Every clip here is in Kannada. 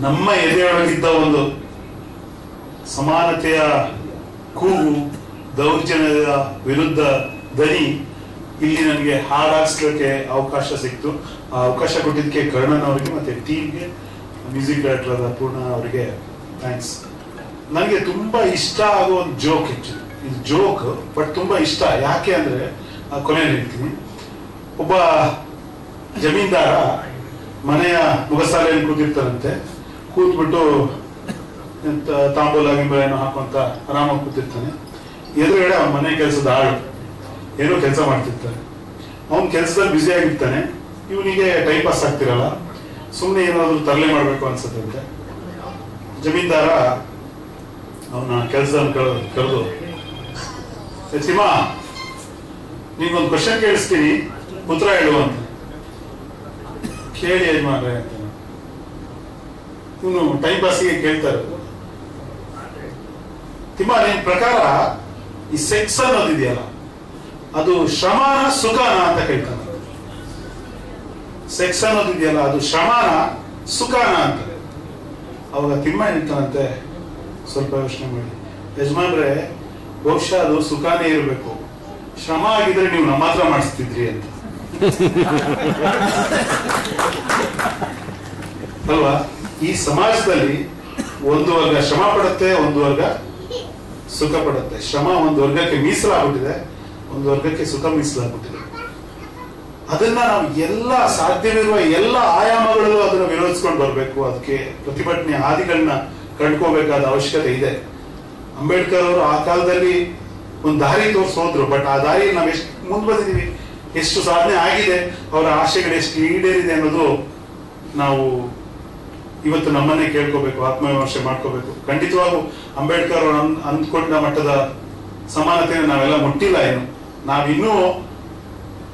ನಮ್ಮ ಎದೆಯೊಳಗಿದ್ದ ಒಂದು ಸಮಾನತೆಯ ಕೂಗು, ದೌರ್ಜನ್ಯದ ವಿರುದ್ಧ ದನಿ ಇಲ್ಲಿ ನನಗೆ ಹಾಡಾಡಿಸ್ಲಿಕ್ಕೆ ಅವಕಾಶ ಸಿಕ್ತು. ಆ ಅವಕಾಶ ಕೊಟ್ಟಿದ್ದಕ್ಕೆ ಕರ್ಣನ್ ಅವರಿಗೆ ಮತ್ತೆ ಟೀಮ್ಗೆ, ಮ್ಯೂಸಿಕ್ ಡೈರೆಕ್ಟರ್ ಆದ ಪೂರ್ಣ ಅವರಿಗೆ ಥ್ಯಾಂಕ್ಸ್. ನನಗೆ ತುಂಬಾ ಇಷ್ಟ ಆಗೋ ಒಂದು ಜೋಕ್, ಆಕ್ಚುಲಿ ಇದು ಜೋಕ್ ಬಟ್ ತುಂಬಾ ಇಷ್ಟ. ಯಾಕೆ ಅಂದ್ರೆ ಕೊನೆಯಲ್ಲಿ ಹೇಳ್ತೀನಿ. ಒಬ್ಬ ಜಮೀನ್ದಾರ ಮನೆಯ ಮುಗಸಾಲೆಯಲ್ಲಿ ಕೂತಿರ್ತಾರಂತೆ. ಕೂತ್ಬಿಟ್ಟು ತಾಂಬೂಲ ಗಿಂಬೂಲ ಹಾಕುವಂತ ಆರಾಮಾಗಿ ಕೂತಿರ್ತಾನೆ. ಎದುರುಗಡೆ ಅವನ ಮನೆ ಕೆಲಸದ ಆಳು ಏನೋ ಕೆಲಸ ಮಾಡ್ತಿರ್ತಾನೆ. ಅವನ್ ಕೆಲಸದಲ್ಲಿ ಬ್ಯುಸಿ ಆಗಿರ್ತಾನೆ. ಇವನಿಗೆ ಟೈಮ್ ಪಾಸ್ ಆಗ್ತಿರಲ್ಲ, ಸುಮ್ಮನೆ ಏನಾದ್ರು ತರಲೆ ಮಾಡ್ಬೇಕು ಅನ್ಸುತ್ತಂತೆ. ಜಮೀನ್ದಾರ ಅವನ ಕೆಲಸದನ್ನು ಕರೆದು, ಸಿಂಹ ನೀಗೊಂದು ಕ್ವಶನ್ ಕೇಳಿಸ್ತೀನಿ, ಉತ್ತರ ಹೇಳು ಅಂತ. ಕೇಳಿ ಯಜಮಾನ್ರೆ ಅಂತ ಇವನು ಟೈಮ್ ಪಾಸ್ಗೆ ಕೇಳ್ತಾರೆ. ತಿಮ್ಮ, ನಿನ್ ಪ್ರಕಾರ ಈ ಸೆಕ್ಸ್ ಅನ್ನೋದಿದೆಯಲ್ಲ ಅದು ಶ್ರಮನ ಸುಖನ ಅಂತ ಕೇಳ್ತಾನೆ. ಸೆಕ್ಸ್ ಅನ್ನೋದಿದೆಯಲ್ಲ ಅದು ಶ್ರಮನ ಸುಖನ ಅಂತ. ಅವಾಗ ತಿಮ್ಮ ಹೇಳ್ತಾನಂತೆ, ಸ್ವಲ್ಪ ಯೋಚನೆ ಮಾಡಿ ಯಜಮಾನ್ರೆ, ಬಹುಶಃ ಅದು ಸುಖಾನೇ ಇರಬೇಕು, ಶ್ರಮ ಆಗಿದ್ರೆ ನೀವು ನಮ್ಮ ಹತ್ರ ಮಾಡಿಸ್ತಿದ್ರಿ ಅಂತ. ಅಲ್ವಾ? ಈ ಸಮಾಜದಲ್ಲಿ ಒಂದು ವರ್ಗ ಶ್ರಮ ಪಡುತ್ತೆ, ಒಂದು ವರ್ಗ ಸುಖ ಪಡುತ್ತೆ. ಶ್ರಮ ಒಂದು ವರ್ಗಕ್ಕೆ ಮೀಸಲಾಗ್ಬಿಟ್ಟಿದೆ, ಒಂದು ವರ್ಗಕ್ಕೆ ಸುಖ ಮೀಸಲಾಗ್ಬಿಟ್ಟಿದೆ. ಅದನ್ನ ನಾವು ಎಲ್ಲ ಸಾಧ್ಯವಿರುವ ಎಲ್ಲ ಆಯಾಮಗಳಲ್ಲೂ ಅದನ್ನ ವಿರೋಧಿಸ್ಕೊಂಡು ಬರ್ಬೇಕು. ಅದಕ್ಕೆ ಪ್ರತಿಭಟನೆ ಹಾದಿಗಳನ್ನ ಕಂಡ್ಕೋಬೇಕಾದ ಅವಶ್ಯಕತೆ ಇದೆ. ಅಂಬೇಡ್ಕರ್ ಅವರು ಆ ಕಾಲದಲ್ಲಿ ಒಂದು ದಾರಿ ತೋರಿಸೋದ್ರು, ಬಟ್ ಆ ದಾರಿಯಲ್ಲಿ ನಾವು ಎಷ್ಟು ಮುಂದೆ ಬಂದಿದ್ದೀವಿ, ಎಷ್ಟು ಸಾಧನೆ ಆಗಿದೆ, ಅವರ ಆಶೆಗಳು ಎಷ್ಟು ಈಡೇರಿದೆ ಅನ್ನೋದು ನಾವು ಇವತ್ತು ನಮ್ಮನ್ನೇ ಕೇಳ್ಕೋಬೇಕು, ಆತ್ಮವಿಮರ್ಶೆ ಮಾಡ್ಕೋಬೇಕು. ಖಂಡಿತವಾಗೂ ಅಂಬೇಡ್ಕರ್ ಅವರು ಅಂದ್ಕೊಂಡ ಮಟ್ಟದ ಸಮಾನತೆಯನ್ನು ನಾವೆಲ್ಲ ಮುಟ್ಟಿಲ್ಲ. ಏನು ನಾವಿನ್ನೂ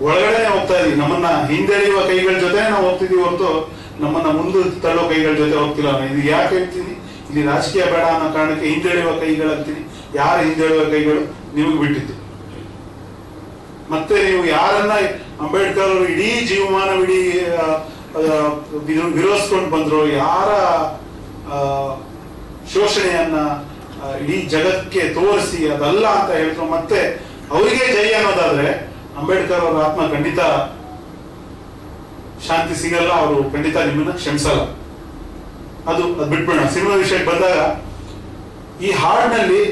ಒಳಗಡೆ ಹೋಗ್ತಾ ಇದೀವಿ. ನಮ್ಮನ್ನ ಹಿಂದೆಳೆಯುವ ಕೈಗಳ ಜೊತೆ ನಾವು ಹೋಗ್ತಿದೀವಿ ಹೊರತು ನಮ್ಮನ್ನ ಮುಂದೆ ತಳ್ಳೋ ಕೈಗಳ ಜೊತೆ ಹೋಗ್ತಿಲ್ಲ. ಇದು ಯಾಕೆ ಹೇಳ್ತೀನಿ, ಇಲ್ಲಿ ರಾಜಕೀಯ ಬೇಡ ಅನ್ನೋ ಕಾರಣಕ್ಕೆ ಹಿಂದೆಳೆಯುವ ಕೈಗಳಂತೀನಿ. ಯಾರು ಹಿಂದೆಳೆಯುವ ಕೈಗಳು ನಿಮಗೆ ಬಿಟ್ಟಿದ್ದು. ಮತ್ತೆ ನೀವು ಯಾರನ್ನ ಅಂಬೇಡ್ಕರ್ ಅವರು ಇಡೀ ಜೀವಮಾನವಿಡೀ ವಿರೋಧಿಸ್ಕೊಂಡು ಬಂದ್ರು, ಯಾರ ಶೋಷಣೆಯನ್ನ ಇಡೀ ಜಗತ್ತಿಗೆ ತೋರಿಸಿ ಅದಲ್ಲ ಅಂತ ಹೇಳಿದ್ರು, ಮತ್ತೆ ಅವರಿಗೆ ಜೈ ಅನ್ನೋದಾದ್ರೆ ಅಂಬೇಡ್ಕರ್ ಅವರ ಆತ್ಮ ಖಂಡಿತ ಶಾಂತಿ ಸಿಗಲ್ಲ, ಅವರು ಖಂಡಿತ ನಿಮ್ಮನ್ನ ಕ್ಷಮಿಸಲ್ಲ. ಅದು ಬಿಟ್ಬಿಡೋಣ. ಸಿನಿಮಾ ವಿಷಯಕ್ಕೆ ಬಂದಾಗ ಈ ಹಾಡಿನಲ್ಲಿ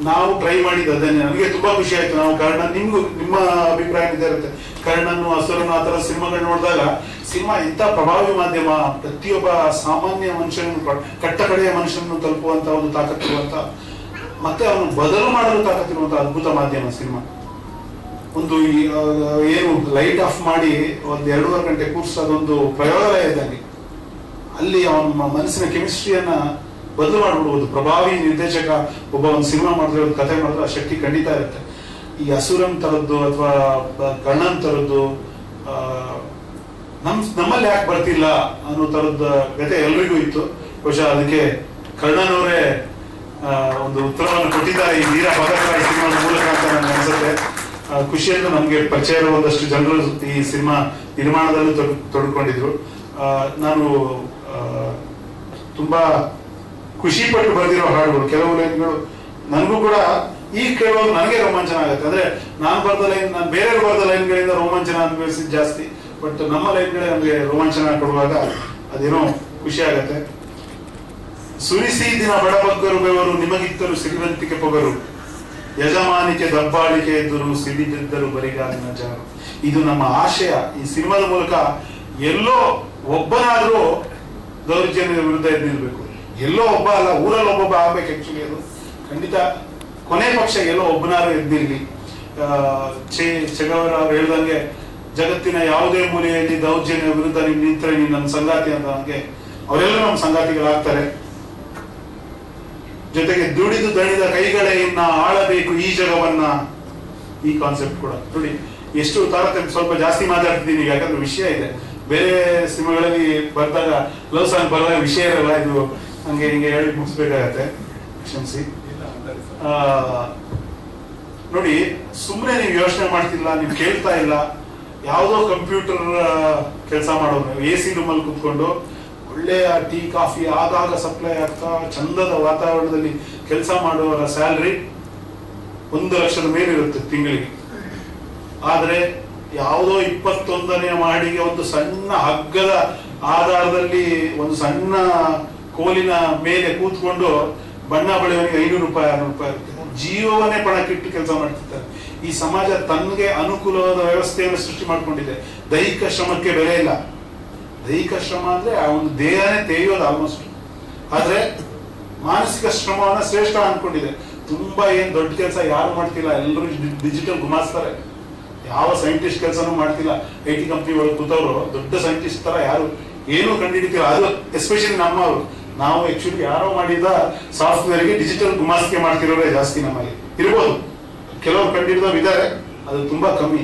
ನಾವು ಟ್ರೈ ಮಾಡಿದ್ದು ಅದನ್ನೇ. ನನಗೆ ತುಂಬಾ ಖುಷಿ ಆಯ್ತು. ನಾವು ಕರ್ಣನ್, ನಿಮ್ಮ ಅಭಿಪ್ರಾಯ ಇದ್ದೇ ಇರುತ್ತೆ. ಕರ್ಣನ್ನು, ಹಸುರನ್ನು, ಆ ತರ ಸಿನಿಮಾಗಳು ನೋಡಿದಾಗ ಸಿನಿಮಾ ಎಂತ ಪ್ರಭಾವಿ ಮಾಧ್ಯಮ, ಪ್ರತಿಯೊಬ್ಬ ಸಾಮಾನ್ಯ ಮನುಷ್ಯನನ್ನು, ಕಟ್ಟ ಕಡೆಯ ಮನುಷ್ಯನನ್ನು ತಲುಪುವಂತ ಒಂದು ತಾಕತ್ತಿರುವಂತ, ಮತ್ತೆ ಅವನು ಬದಲು ಮಾಡಲು ತಾಕತ್ತಿರುವಂತ ಅದ್ಭುತ ಮಾಧ್ಯಮ ಸಿನಿಮಾ. ಒಂದು ಏನು ಲೈಟ್ ಆಫ್ ಮಾಡಿ ಒಂದು 2.5 ಗಂಟೆ ಕೂರ್ಸೋದೊಂದು ಪ್ರಯೋಗಾಲಯ ಇದ್ದಂಗೆ. ಅಲ್ಲಿ ಅವನ ಮನಸ್ಸಿನ ಕೆಮಿಸ್ಟ್ರಿಯನ್ನ ಬದಲು ಮಾಡ್ಬಿಡ್ಬೋದು. ಪ್ರಭಾವಿ ನಿರ್ದೇಶಕ ಒಬ್ಬ ಒಂದು ಸಿನಿಮಾ ಮಾಡಿದ್ರೆ, ಒಂದು ಕಥೆ ಮಾಡಿದ್ರೆ ಆ ಶಕ್ತಿ ಖಂಡಿತ ಇರುತ್ತೆ. ಈ ಹಸುರನ್ ತರದ್ದು ಅಥವಾ ಕರ್ಣನ್ ತರದ್ದು ನಮ್ಮಲ್ಲಿ ಯಾಕೆ ಬರ್ತಿಲ್ಲ ಅನ್ನೋ ತರದ ಕಥೆ ಎಲ್ರಿಗೂ ಇತ್ತು. ಬಹುಶಃ ಅದಕ್ಕೆ ಕರ್ಣನ್ ಅವರೇ ಒಂದು ಉತ್ತರವನ್ನು ಕೊಟ್ಟಿದ್ದಾರೆ ಈ ವೀರ ಭಗತ್ ಸಿನಿಮಾದ ಮೂಲಕ ಅಂತ ನನಗೆ ಅನ್ಸುತ್ತೆ. ಖುಷಿಯನ್ನು ನಮ್ಗೆ ಪರಿಚಯ ಇರುವ ಒಂದಷ್ಟು ಜನರು ಈ ಸಿನಿಮಾ ನಿರ್ಮಾಣದಲ್ಲೂ ತೊಡ್ಕೊಂಡಿದ್ರು. ನಾನು ತುಂಬಾ ಖುಷಿ ಪಟ್ಟು ಬರೆದಿರೋ ಹಾಡುಗಳು, ಕೆಲವು ಲೈನ್ಗಳು ನನಗೂ ಕೂಡ ಈಗ ಕೇಳುವಾಗ ನನಗೆ ರೋಮಾಂಚನ ಆಗುತ್ತೆ. ಅಂದ್ರೆ ನಾನು ಬರೆದ ಲೈನ್, ನಾನು ಬೇರೆಯವ್ರು ಬರೆದ ಲೈನ್ಗಳಿಂದ ರೋಮಾಂಚನ ಅನುಭವಿಸಿದ್ ಜಾಸ್ತಿ, ಬಟ್ ನಮ್ಮ ಲೈನ್ಗಳೇ ನಮಗೆ ರೋಮಾಂಚನ ಕೊಡುವಾಗ ಅದೇನೋ ಖುಷಿ ಆಗತ್ತೆ. ಸುರಿಸಿ ದಿನ ಬಡಬಗ್ಗರು ಬೆವರು, ನಿಮಗಿತ್ತರು ಸಿರಿವಂತಿಕೆ ಪೊಗರು, ಯಜಮಾನಿಕೆ ದಬ್ಬಾಳಿಕೆ ಎದುರು, ಸಿಡಿದಿದ್ದರು ಬರಿಗಾಲಿನ ಜಾರು. ಇದು ನಮ್ಮ ಆಶಯ. ಈ ಸಿನಿಮಾದ ಮೂಲಕ ಎಲ್ಲೋ ಒಬ್ಬನಾದ್ರೂ ದೌರ್ಜನ್ಯದ ವಿರುದ್ಧ ಎದ್ದು ನಿಲ್ಬೇಕು. ಎಲ್ಲೋ ಒಬ್ಬ ಅಲ್ಲ, ಊರಲ್ಲಿ ಒಬ್ಬೊಬ್ಬ ಆಗ್ಬೇಕು. ಆಕ್ಚುಲಿ ಅದು ಖಂಡಿತ ಕೊನೆ ಪಕ್ಷ ಎಲ್ಲೋ ಒಬ್ಬನಾದ್ರೂ ಎದ್ದಿರ್ಲಿ. ಚೆಗವರ ಅವ್ರು ಹೇಳ್ದಂಗೆ, ಜಗತ್ತಿನ ಯಾವುದೇ ಮೂಲೆಯಲ್ಲಿ ದೌರ್ಜನ್ಯ ವಿರುದ್ಧ ನೀನ್ ನಿಂತರೆ ನೀನ್ ನನ್ನ ಸಂಗಾತಿ ಅಂತ. ಹಂಗೆ ಅವರೆಲ್ಲ ನಮ್ಮ ಸಂಗಾತಿಗಳಾಗ್ತಾರೆ. ಜೊತೆಗೆ ದುಡಿದು ದಣಿದ ಕೈಗಳೇ ಇನ್ನ ಆಳಬೇಕು ಈ ಜಗವನ್ನ. ಈ ಕಾನ್ಸೆಪ್ಟ್ ಕೂಡ ನೋಡಿ ಎಷ್ಟು ತಾರತಮ್ಯ. ಸ್ವಲ್ಪ ಜಾಸ್ತಿ ಮಾತಾಡ್ತಿದ್ದೀನಿ ಯಾಕಂದ್ರೆ ವಿಷಯ ಇದೆ. ಬೇರೆ ಸಿನಿಮಾಗಳಲ್ಲಿ ಬರ್ದಾಗ ಲವ್ ಸಾಂಗ್ ಬರುವಾಗ ವಿಷಯ ಇರಲ್ಲ. ಇದು ಹಂಗೆ ಹಿಂಗೆ ಹೇಳಿ ಮುಗಿಸ್ಬೇಕಾಗತ್ತೆ, ಕ್ಷಮಿಸಿ. ನೋಡಿ, ಸುಮ್ಮನೆ ನೀವು ಯೋಚನೆ ಮಾಡ್ತಿಲ್ಲ, ನೀವು ಕೇಳ್ತಾ ಇಲ್ಲ. ಯಾವುದೋ ಕಂಪ್ಯೂಟರ್ ಕೆಲಸ ಮಾಡೋರು AC ರೂಮಲ್ಲಿ ಕೂತ್ಕೊಂಡು ಒಳ್ಳೆಯ ಟೀ ಕಾಫಿ ಆಗಾಗ ಸಪ್ಲೈ ಆಗ್ತಾ ಚಂದದ ವಾತಾವರಣದಲ್ಲಿ ಕೆಲಸ ಮಾಡುವವರ ಸ್ಯಾಲ್ರಿ 1 ಲಕ್ಷದ ಮೇಲಿರುತ್ತೆ ತಿಂಗಳಿಗೆ. ಆದರೆ ಯಾವುದೋ 21ನೇ ಮಹಡಿಗೆ ಒಂದು ಸಣ್ಣ ಹಗ್ಗದ ಆಧಾರದಲ್ಲಿ ಒಂದು ಸಣ್ಣ ಕೋಲಿನ ಮೇಲೆ ಕೂತ್ಕೊಂಡು ಬಣ್ಣ ಬಳಿಯವನಿಗೆ 500 ರೂಪಾಯಿ 600 ರೂಪಾಯಿ ಇರುತ್ತೆ. ಜೀವವನ್ನೇ ಪಣಕ್ಕಿಟ್ಟು ಕೆಲಸ ಮಾಡ್ತಿರ್ತಾರೆ. ಈ ಸಮಾಜ ತನಗೆ ಅನುಕೂಲವಾದ ವ್ಯವಸ್ಥೆಯನ್ನು ಸೃಷ್ಟಿ ಮಾಡ್ಕೊಂಡಿದೆ. ದೈಹಿಕ ಶ್ರಮಕ್ಕೆ ಬೆಲೆ ಇಲ್ಲ. ದೈಹಿಕ ಶ್ರಮ ಅಂದ್ರೆ ಆ ಒಂದು ದೇಹನೇ ತೇಯೋದು ಆಲ್ಮೋಸ್ಟ್. ಆದ್ರೆ ಮಾನಸಿಕ ಶ್ರಮವನ್ನ ಶ್ರೇಷ್ಠ ಅನ್ಕೊಂಡಿದೆ. ತುಂಬಾ ಏನ್ ದೊಡ್ಡ ಕೆಲಸ ಯಾರು ಮಾಡ್ತಿಲ್ಲ, ಎಲ್ಲರೂ ಡಿಜಿಟಲ್ ಗುಮಾಸ್ತಾರೆ. ಯಾವ ಸೈಂಟಿಸ್ಟ್ ಕೆಲಸನೂ ಮಾಡ್ತಿಲ್ಲ. IT ಕಂಪ್ನಿ ಒಳಗೆ ಕೂತವ್ರು ದೊಡ್ಡ ಸೈಂಟಿಸ್ಟ್ ತರ ಯಾರು ಏನೂ ಕಂಡುಹಿಡಿತಿಲ್ಲ. ಅದು ಎಸ್ಪೆಷಲಿ ನಮ್ಮವರು. ನಾವು ಆಕ್ಚುಲಿ ಯಾರೋ ಮಾಡಿದ ಸಾಫ್ಟ್ವೇರ್ಗೆ ಡಿಜಿಟಲ್ ಗುಮಾಸ್ತಿಕೆ ಮಾಡ್ತಿರೋರೇ ಜಾಸ್ತಿ ನಮ್ಮಲ್ಲಿ ಇರ್ಬೋದು. ಕೆಲವರು ಕಂಡುಹಿಡಿದವ್ರು ಇದ್ದಾರೆ, ಅದು ತುಂಬಾ ಕಮ್ಮಿ.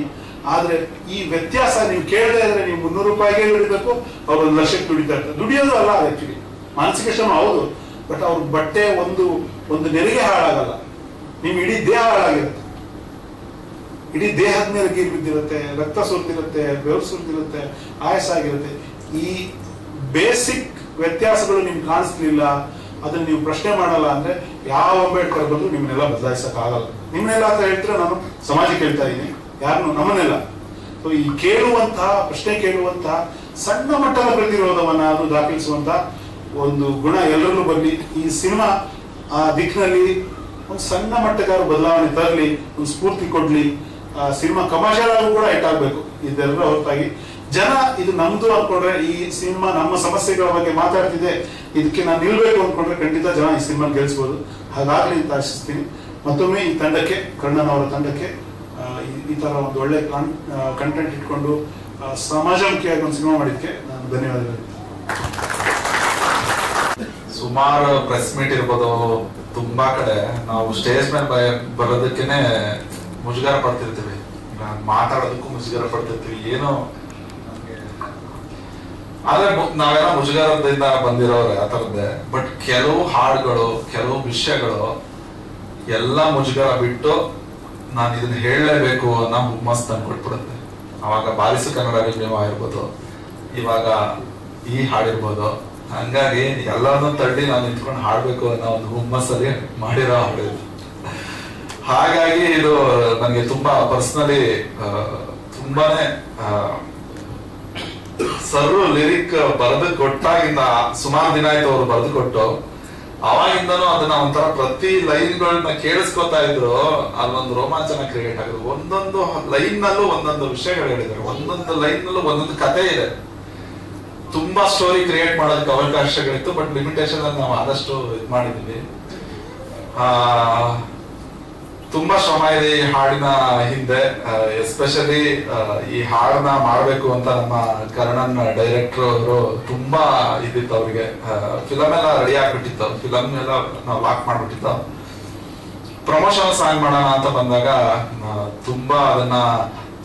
ಆದ್ರೆ ಈ ವ್ಯತ್ಯಾಸ ನೀವು ಕೇಳದೇ ಇದ್ರೆ ನೀವು 300 ರೂಪಾಯಿಗೆ ದುಡಿಬೇಕು, ಅವ್ರು 1 ಲಕ್ಷಕ್ಕೆ ದುಡಿತಾ ಇರ್ತಾರೆ. ದುಡಿಯೋದು ಅಲ್ಲ ಆಕ್ಚುಲಿ ಮಾನಸಿಕ ಶ್ರಮ ಹೌದು. ಬಟ್ ಅವ್ರ ಬಟ್ಟೆ ಒಂದು ನೆರಿಗೆ ಹಾಳಾಗಲ್ಲ, ನಿಮ್ ಇಡೀ ದೇಹ ಹಾಳಾಗಿರುತ್ತೆ. ಇಡೀ ದೇಹದ ಮೇಲೆ ಗೀರು ಬಿದ್ದಿರುತ್ತೆ, ರಕ್ತ ಸುರಿದಿರುತ್ತೆ, ಬೆವರು ಸುರಿದಿರುತ್ತೆ, ಆಯಾಸ ಆಗಿರುತ್ತೆ. ಈ ಬೇಸಿಕ್ ವ್ಯತ್ಯಾಸಗಳು ನಿಮ್ಗೆ ಕಾಣಿಸ್ಲಿಲ್ಲ, ಅದನ್ನ ನೀವು ಪ್ರಶ್ನೆ ಮಾಡಲ್ಲ ಅಂದ್ರೆ ಯಾವ ಅಂಬೇಡ್ಕರ್ ಬಂದು ನಿಮ್ಮನ್ನೆಲ್ಲ ಬದಲಾಯಿಸಕ್ ಆಗಲ್ಲ. ನಿಮ್ಮನ್ನೆಲ್ಲ ಅಂತ ಹೇಳ್ತೀರ, ನಾನು ಸಮಾಜಕ್ಕೆ ಹೇಳ್ತಾ ಇದ್ದೀನಿ, ಯಾರನ್ನು ನಮ್ಮನ್ನೆಲ್ಲ. ಸೊ ಈ ಕೇಳುವಂತಹ ಪ್ರಶ್ನೆ ಕೇಳುವಂತಹ ಸಣ್ಣ ಮಟ್ಟದ ಪ್ರತಿರೋಧವನ್ನ ಅದು ದಾಖಲಿಸುವಂತಹ ಒಂದು ಗುಣ ಎಲ್ಲರಲ್ಲೂ ಬರಲಿ. ಈ ಸಿನಿಮಾ ಆ ದಿಕ್ಕಿನಲ್ಲಿ ಒಂದು ಸಣ್ಣ ಮಟ್ಟಗಾರು ಬದಲಾವಣೆ ತರಲಿ, ಒಂದು ಸ್ಫೂರ್ತಿ ಕೊಡ್ಲಿ. ಸಿನಿಮಾ ಕಮರ್ಷಿಯಲ್ ಆಗೂ ಕೂಡ ಹಿಟ್ ಆಗ್ಬೇಕು. ಇದೆಲ್ಲರ ಹೊರತಾಗಿ ಜನ ಇದು ನಮ್ದು ಅನ್ಕೊಂಡ್ರೆ, ಈ ಸಿನಿಮಾ ನಮ್ಮ ಸಮಸ್ಯೆಗಳ ಬಗ್ಗೆ ಮಾತಾಡ್ತಿದೆ, ಇದಕ್ಕೆ ನಾನು ನಿಲ್ಬೇಕು ಅನ್ಕೊಂಡ್ರೆ ಖಂಡಿತ ಜನ ಈ ಸಿನಿಮಾ ಗೆಲ್ಸ್ಬೋದು. ಹಾಗಾಗ್ಲಿ ಅಂತ ಆಶಿಸ್ತೀನಿ. ಮತ್ತೊಮ್ಮೆ ಈ ತಂಡಕ್ಕೆ, ಕಣ್ಣನ್ ಅವರ ತಂಡಕ್ಕೆ, ಈ ತರ ಒಂದು ಒಳ್ಳೆ ಕಂಟೆಂಟ್ ಇಟ್ಕೊಂಡು ಸಮಾಜಮುಖಿಯಾಗಿ ಒಂದು ಸಿನಿಮಾ ಮಾಡಿದ್ಕೆ ನಾನು ಧನ್ಯವಾದಗಳು. ಸುಮಾರು ಪ್ರೆಸ್ ಮೀಟ್ ಇರ್ಬೋದು, ತುಂಬಾ ಕಡೆ ನಾವು ಸ್ಟೇಜ್ ಮೇಲೆ ಬರೋದಕ್ಕೇನೆ ಮುಜುಗರ ಪಡ್ತಿರ್ತೀವಿ, ಮಾತಾಡೋದಕ್ಕೂ ಮುಜುಗರ ಪಡ್ತಿರ್ತೀವಿ. ಏನೋ ಆದ್ರೆ ನಾವೆಲ್ಲ ಮುಜುಗರದಿಂದ ಬಂದಿರೋರೆ ಆ ತರದ್ದೇ. ಬಟ್ ಕೆಲವು ಹಾಡುಗಳು, ಕೆಲವು ವಿಷಯಗಳು ಎಲ್ಲ ಮುಜುಗರ ಬಿಟ್ಟು ನಾನು ಇದನ್ನ ಹೇಳಲೇಬೇಕು ಅನ್ನೋ ಹುಮ್ಮಸ್ ತಂದ್ಕೊಟ್ಬಿಡುತ್ತೆ. ಅವಾಗ ಬಾರಿಸು ಕನ್ನಡ ರಿವ್ಯೂ ಆಗಿರ್ಬೋದು, ಇವಾಗ ಈ ಹಾಡಿರ್ಬೋದು. ಹಂಗಾಗಿ ಎಲ್ಲಾನು ತಳ್ಳಿ ನಾನು ನಿಂತ್ಕೊಂಡು ಹಾಡ್ಬೇಕು ಅನ್ನೋ ಒಂದು ಹುಮ್ಮಸ್ಸಲ್ಲಿ ಮಾಡಿರೋ ಹಾಡು. ಹಾಗಾಗಿ ಇದು ನನಗೆ ತುಂಬಾ ಪರ್ಸನಲಿ ತುಂಬಾನೇ ಸರ್ರು ಲಿರಿಕ್ ಬರೆದು ಕೊಟ್ಟಾಗಿಂದ ಸುಮಾರು ದಿನ ಆಯ್ತು ಅವ್ರು ಬರೆದು ಕೊಟ್ಟು. ಅವಾಗಿಂದನೂ ಅದನ್ನ ಒಂಥರ ಪ್ರತಿ ಲೈನ್ಗಳನ್ನ ಕೇಳಿಸ್ಕೊತಾ ಇದ್ರು. ಅಲ್ಲೊಂದು ರೋಮಾಂಚನ ಕ್ರಿಯೇಟ್ ಆಗುದು. ಒಂದೊಂದು ಲೈನ್ ನಲ್ಲೂ ಒಂದೊಂದು ವಿಷಯಗಳು ಹೇಳಿದ್ದಾರೆ, ಒಂದೊಂದು ಲೈನ್ ನಲ್ಲೂ ಒಂದೊಂದು ಕತೆ ಇದೆ. ತುಂಬಾ ಸ್ಟೋರಿ ಕ್ರಿಯೇಟ್ ಮಾಡೋದಕ್ಕೆ ಅವಕಾಶಗಳಿತ್ತು. ಬಟ್ ಲಿಮಿಟೇಷನ್ ಅಲ್ಲಿ ನಾವು ಆದಷ್ಟು ಇದು ಮಾಡಿದ್ವಿ. ತುಂಬಾ ಶ್ರಮ ಇದೆ ಈ ಹಾಡಿನ ಹಿಂದೆ. ಎಸ್ಪೆಷಲಿ ಈ ಹಾಡನ್ನ ಮಾಡ್ಬೇಕು ಅಂತ ನಮ್ಮ ಕರ್ಣನ್ ಡೈರೆಕ್ಟರ್ ಅವರು ತುಂಬಾ ಇದಿತ್ತು ಅವ್ರಿಗೆ. ಫಿಲಮ್ ಎಲ್ಲ ರೆಡಿ ಆಗ್ಬಿಟ್ಟಿತ್ತು, ಫಿಲಮ್ ಎಲ್ಲ ನಾವು ಲಾಕ್ ಮಾಡ್ಬಿಟ್ಟಿತ್ತು. ಪ್ರಮೋಷನ್ ಸಾಂಗ್ ಮಾಡೋಣ ಅಂತ ಬಂದಾಗ ತುಂಬಾ ಅದನ್ನ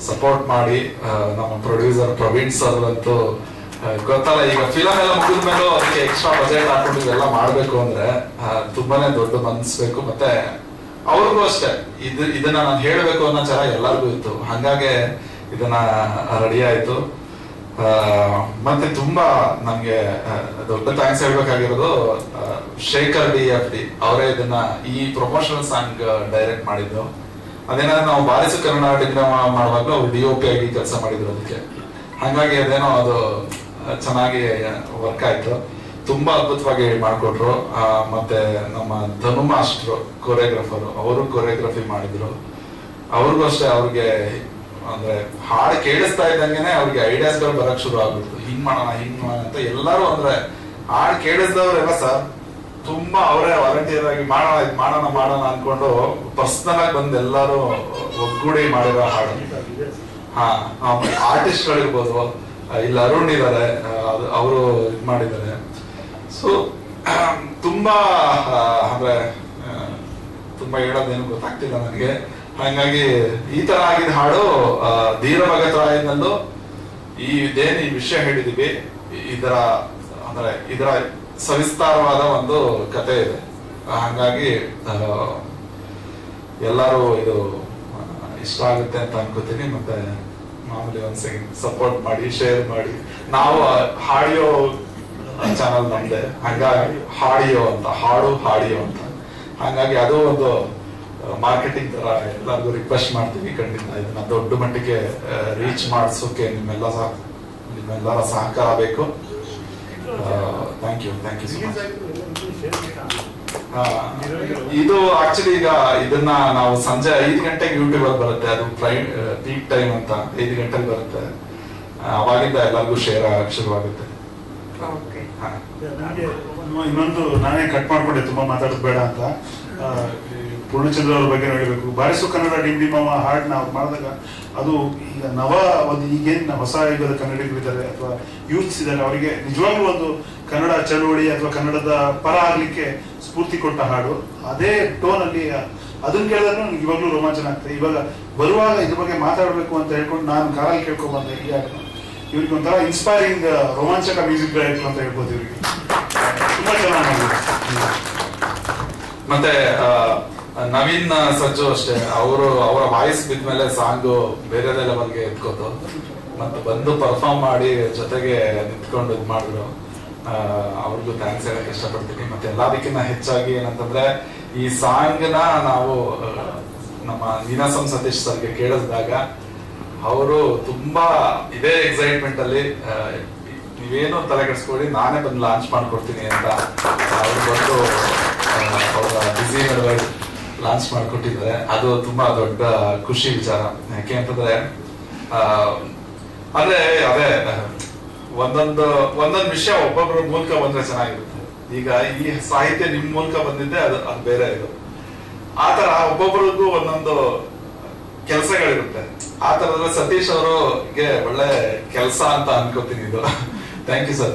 ಸಪೋರ್ಟ್ ಮಾಡಿ ನಮ್ಮ ಪ್ರೊಡ್ಯೂಸರ್ ಪ್ರವೀಣ್ ಸರ್ ಅಂತೂ ಗೊತ್ತಲ್ಲ, ಈಗ ಫಿಲಮ್ ಎಲ್ಲ ಮುಗಿದ ಮೇಲೂ ಅದಕ್ಕೆ ಎಕ್ಸ್ಟ್ರಾ ಬಜೆಟ್ ಹಾಕೊಂಡು ಇವೆಲ್ಲ ಮಾಡ್ಬೇಕು ಅಂದ್ರೆ ತುಂಬಾನೇ ದೊಡ್ಡ ಮನ್ಸ್ಬೇಕು. ಮತ್ತೆ ಅವ್ರಿಗೂ ಅಷ್ಟೇ ಇದನ್ನ ನಾನು ಹೇಳ್ಬೇಕು ಅನ್ನೋ ಛಲ ಎಲ್ಲರಿಗೂ ಇತ್ತು. ಹಂಗಾಗಿ ಇದನ್ನ ರೆಡಿ ಆಯ್ತು. ಮತ್ತೆ ತುಂಬಾ ನಮ್ಗೆ ದೊಡ್ಡ ಥ್ಯಾಂಕ್ಸ್ ಹೇಳ್ಬೇಕಾಗಿರೋದು ಶೇಖರ್ DFD ಅವರೇ ಇದನ್ನ ಈ ಪ್ರಮೋಷನಲ್ ಸಾಂಗ್ ಡೈರೆಕ್ಟ್ ಮಾಡಿದ್ದು. ಅದೇನಾದ್ರೆ ನಾವು ಬಾರಿಸು ಕನ್ನಡ ಡಿಪ್ಲೊಮಾ ಮಾಡುವಾಗಲೂ ಅವ್ರು DOP ಆಗಿ ಕೆಲಸ ಮಾಡಿದ್ರು ಅದಕ್ಕೆ. ಹಂಗಾಗಿ ಅದೇನೋ ಅದು ಚೆನ್ನಾಗಿ ವರ್ಕ್ ಆಯ್ತು. ತುಂಬಾ ಅದ್ಭುತವಾಗಿ ಮಾಡ್ಕೊಟ್ರು. ಮತ್ತೆ ನಮ್ಮ ಧನು ಮಾಸ್ಟ್ರು ಕೊರಿಯೋಗ್ರಾಫರ್, ಅವರು ಕೊರಿಯೋಗ್ರಫಿ ಮಾಡಿದ್ರು. ಅವ್ರಿಗೂ ಅಷ್ಟೇ, ಅವ್ರಿಗೆ ಅಂದ್ರೆ ಹಾಡು ಕೇಳಿಸ್ತಾ ಇದ್ದಂಗೆನೆ ಅವ್ರಿಗೆ ಐಡಿಯಾಸ್ ಗಳು ಬರಕ್ ಶುರು ಆಗ್ಬಿಡ್ತು. ಹಿಂಗ್ ಮಾಡೋಣ ಅಂತ ಎಲ್ಲರೂ ಅಂದ್ರೆ ಹಾಡು ಕೇಳಿಸ್ದವ್ರೆಲ್ಲ ಸರ್ ತುಂಬಾ ಅವರೇ ವಾಲಂಟಿಯರ್ ಆಗಿ ಮಾಡೋಣ ಅನ್ಕೊಂಡು ಪರ್ಸನಲ್ ಆಗಿ ಬಂದು ಎಲ್ಲರೂ ಒಗ್ಗೂಡಿ ಮಾಡಿರೋ ಹಾಡು. ಆರ್ಟಿಸ್ಟ್ ಗಳಿರ್ಬೋದು, ಇಲ್ಲಿ ಅರುಣ್ ಇದಾರೆ, ಅವರು ಇದು ಮಾಡಿದ್ದಾರೆ. ಸೊ ತುಂಬಾ ಅಂದ್ರೆ ತುಂಬಾ ಹೇಳೋದೇನು ಗೊತ್ತಾಗ್ತಿಲ್ಲ ನನಗೆ. ಹಾಗಾಗಿ ಈ ತರ ಆಗಿದ ಹಾಡು ಧೀರ ಭಗತ್ ರಾಯನಲ್ಲೂ ಇದೇನು ಈ ವಿಷಯ ಹೇಳಿದೀವಿ, ಇದರ ಸವಿಸ್ತಾರವಾದ ಒಂದು ಕತೆ ಇದೆ. ಹಾಗಾಗಿ ಎಲ್ಲರೂ ಇದು ಇಷ್ಟ ಆಗುತ್ತೆ ಅಂತ ಅನ್ಕೋತೀನಿ. ಮತ್ತೆ ಮಾಮೂಲಿ ಒಂದ್ ಸೆಕೆಂಡ್ ಸಪೋರ್ಟ್ ಮಾಡಿ, ಶೇರ್ ಮಾಡಿ. ನಾವು ಆಡಿಯೋ ಚಾನಲ್ ನಮ್ದೆ, ಹಾಗಾಗಿ ಹಾಡಿಯೋ ಅಂತ, ಹಾಡಿಯೋ ಅಂತ. ಹಾಗಾಗಿ ಅದು ಒಂದು ಮಾರ್ಕೆಟಿಂಗ್ ತರ ಎಲ್ಲರಿಗೂ ರಿಕ್ವೆಸ್ಟ್ ಮಾಡ್ತೀವಿ. ಖಂಡಿತ ಇದನ್ನ ದೊಡ್ಡ ಮಟ್ಟಿಗೆ ರೀಚ್ ಮಾಡಿಸೋಕೆ ನಿಮ್ಮೆಲ್ಲರ ಸಹಕಾರ ಬೇಕು. Thank you so much. ಇದು ಆಕ್ಚುಲಿ ಈಗ ಇದನ್ನ ನಾವು ಸಂಜೆ 5 ಗಂಟೆಗೆ ಯೂಟ್ಯೂಬ್ ಅಲ್ಲಿ ಬರುತ್ತೆ, ಅದು ಪೀಕ್ ಟೈಮ್ ಅಂತ 5 ಗಂಟೆಗೆ ಬರುತ್ತೆ. ಅವಾಗಿಂದ ಎಲ್ಲರಿಗೂ ಶೇರ್ ಆಗಕ್ಕೆ ಶುರುವಾಗುತ್ತೆ. ಇನ್ನೊಂದು ನಾನೇ ಕಟ್ ಮಾಡ್ಕೊಂಡೆ, ತುಂಬಾ ಮಾತಾಡೋದು ಬೇಡ ಅಂತ. ಪೂರ್ಣಚಂದ್ರ ಅವ್ರ ಬಗ್ಗೆ ಹೇಳಬೇಕು. ಬಾರಿಸು ಕನ್ನಡ ಡಿಂಡಿಮವ ಹಾಡನ್ನ ಅವ್ರು ಮಾಡಿದಾಗ ಅದು ಈಗ ಒಂದು ಈಗೇನು ಹೊಸ ಯುಗದ ಕನ್ನಡಿಗರಿದ್ದಾರೆ ಅಥವಾ ಯೂತ್ಸ್ ಇದ್ದಾರೆ, ಅವರಿಗೆ ನಿಜವಾಗ್ಲೂ ಒಂದು ಕನ್ನಡ ಚಳುವಳಿ ಅಥವಾ ಕನ್ನಡದ ಪರ ಆಗ್ಲಿಕ್ಕೆ ಸ್ಫೂರ್ತಿ ಕೊಟ್ಟ ಹಾಡು. ಅದೇ ಟೋನ್ ಅಲ್ಲಿ ಅದನ್ನ ಕೇಳಿದ್ರೆ ನನಗೆ ಇವಾಗ್ಲೂ ರೋಮಾಂಚನ ಆಗ್ತದೆ. ಇವಾಗ ಬರುವಾಗ ಇದ್ರ ಬಗ್ಗೆ ಮಾತಾಡಬೇಕು ಅಂತ ಹೇಳ್ಕೊಂಡು ನಾನು ಕಾರಲ್ಲಿ ಕೇಳ್ಕೊಂಡ್ ಬಂದೆ ಈ ಹಾಡು. ಇವ್ರಿಗೆ ಒಂಥರ ಇನ್ಸ್ಪೈರಿಂಗ್ ರೋಮಾಂಚಕ ಮ್ಯೂಸಿಕ್ ಡೈರೆಕ್ಟರ್ ಅಂತ ಹೇಳ್ಬೋದು. ಇವ್ರಿಗೆ ತುಂಬಾ ಚೆನ್ನಾಗಿ. ಮತ್ತೆ ನವೀನ್ ಸಜ್ಜು ಅಷ್ಟೇ, ಅವರ ವಾಯ್ಸ್ ಬಿದ್ಮೇಲೆ ಸಾಂಗ್ ಬೇರೆದೇ ಲೆವೆಲ್ಗೆ ಎತ್ಕೋತು. ಮತ್ತೆ ಬಂದು ಪರ್ಫಾರ್ಮ್ ಮಾಡಿ ಜೊತೆಗೆ ನಿಂತ್ಕೊಂಡು ಇದು ಮಾಡಿದ್ರು. ಅವ್ರಿಗೂ ಥ್ಯಾಂಕ್ಸ್ ಹೇಳಕ್ ಇಷ್ಟಪಡ್ತೀನಿ. ಮತ್ತೆ ಎಲ್ಲದಕ್ಕಿಂತ ಹೆಚ್ಚಾಗಿ ಏನಂತಂದ್ರೆ, ಈ ಸಾಂಗ್ ನ ನಾವು ನಮ್ಮ ನೀನಾಸಂ ಸತೀಶ್ ಸರ್ಗೆ ಕೇಳಿಸಿದಾಗ ಅವರು ತುಂಬಾ ಇದೇ ಎಕ್ಸೈಟ್ಮೆಂಟ್ ಅಲ್ಲಿ ನೀವೇನು ತಲೆ ಕೆಡಿಸ್ಕೊಳ್ಳಿ, ನಾನೇ ಬಂದು ಲಾಂಚ್ ಮಾಡ್ಕೊಡ್ತೀನಿ ಅಂತ ಅವ್ರು ಬಂದು ಅವರ ಬಿಸಿ ನಡುವೆ ಲಾಂಚ್ ಮಾಡ್ಕೊಟ್ಟಿದ್ದಾರೆ. ಅದು ತುಂಬಾ ದೊಡ್ಡ ಖುಷಿ ವಿಚಾರ. ಯಾಕೆ ಅಂತಂದ್ರೆ ಅದೇ ಒಂದೊಂದು ವಿಷಯ ಒಬ್ಬೊಬ್ಬರ ಮೂಲಕ ಬಂದ್ರೆ ಚೆನ್ನಾಗಿರುತ್ತೆ. ಈಗ ಈ ಸಾಹಿತ್ಯ ನಿಮ್ ಮೂಲಕ ಬಂದಿದ್ದೆ, ಅದು ಬೇರೆ ಇದು. ಆತರ ಒಬ್ಬೊಬ್ಬರಿಗೂ ಒಂದೊಂದು ಕೆಲಸಗಳಿರುತ್ತೆ. ಆ ತರದಲ್ಲಿ ಸತೀಶ್ ಅವರಿಗೆ ಒಳ್ಳೆ ಕೆಲಸ ಅಂತ ಅನ್ಕೋತೀನಿ ಇದು. Thank you sir.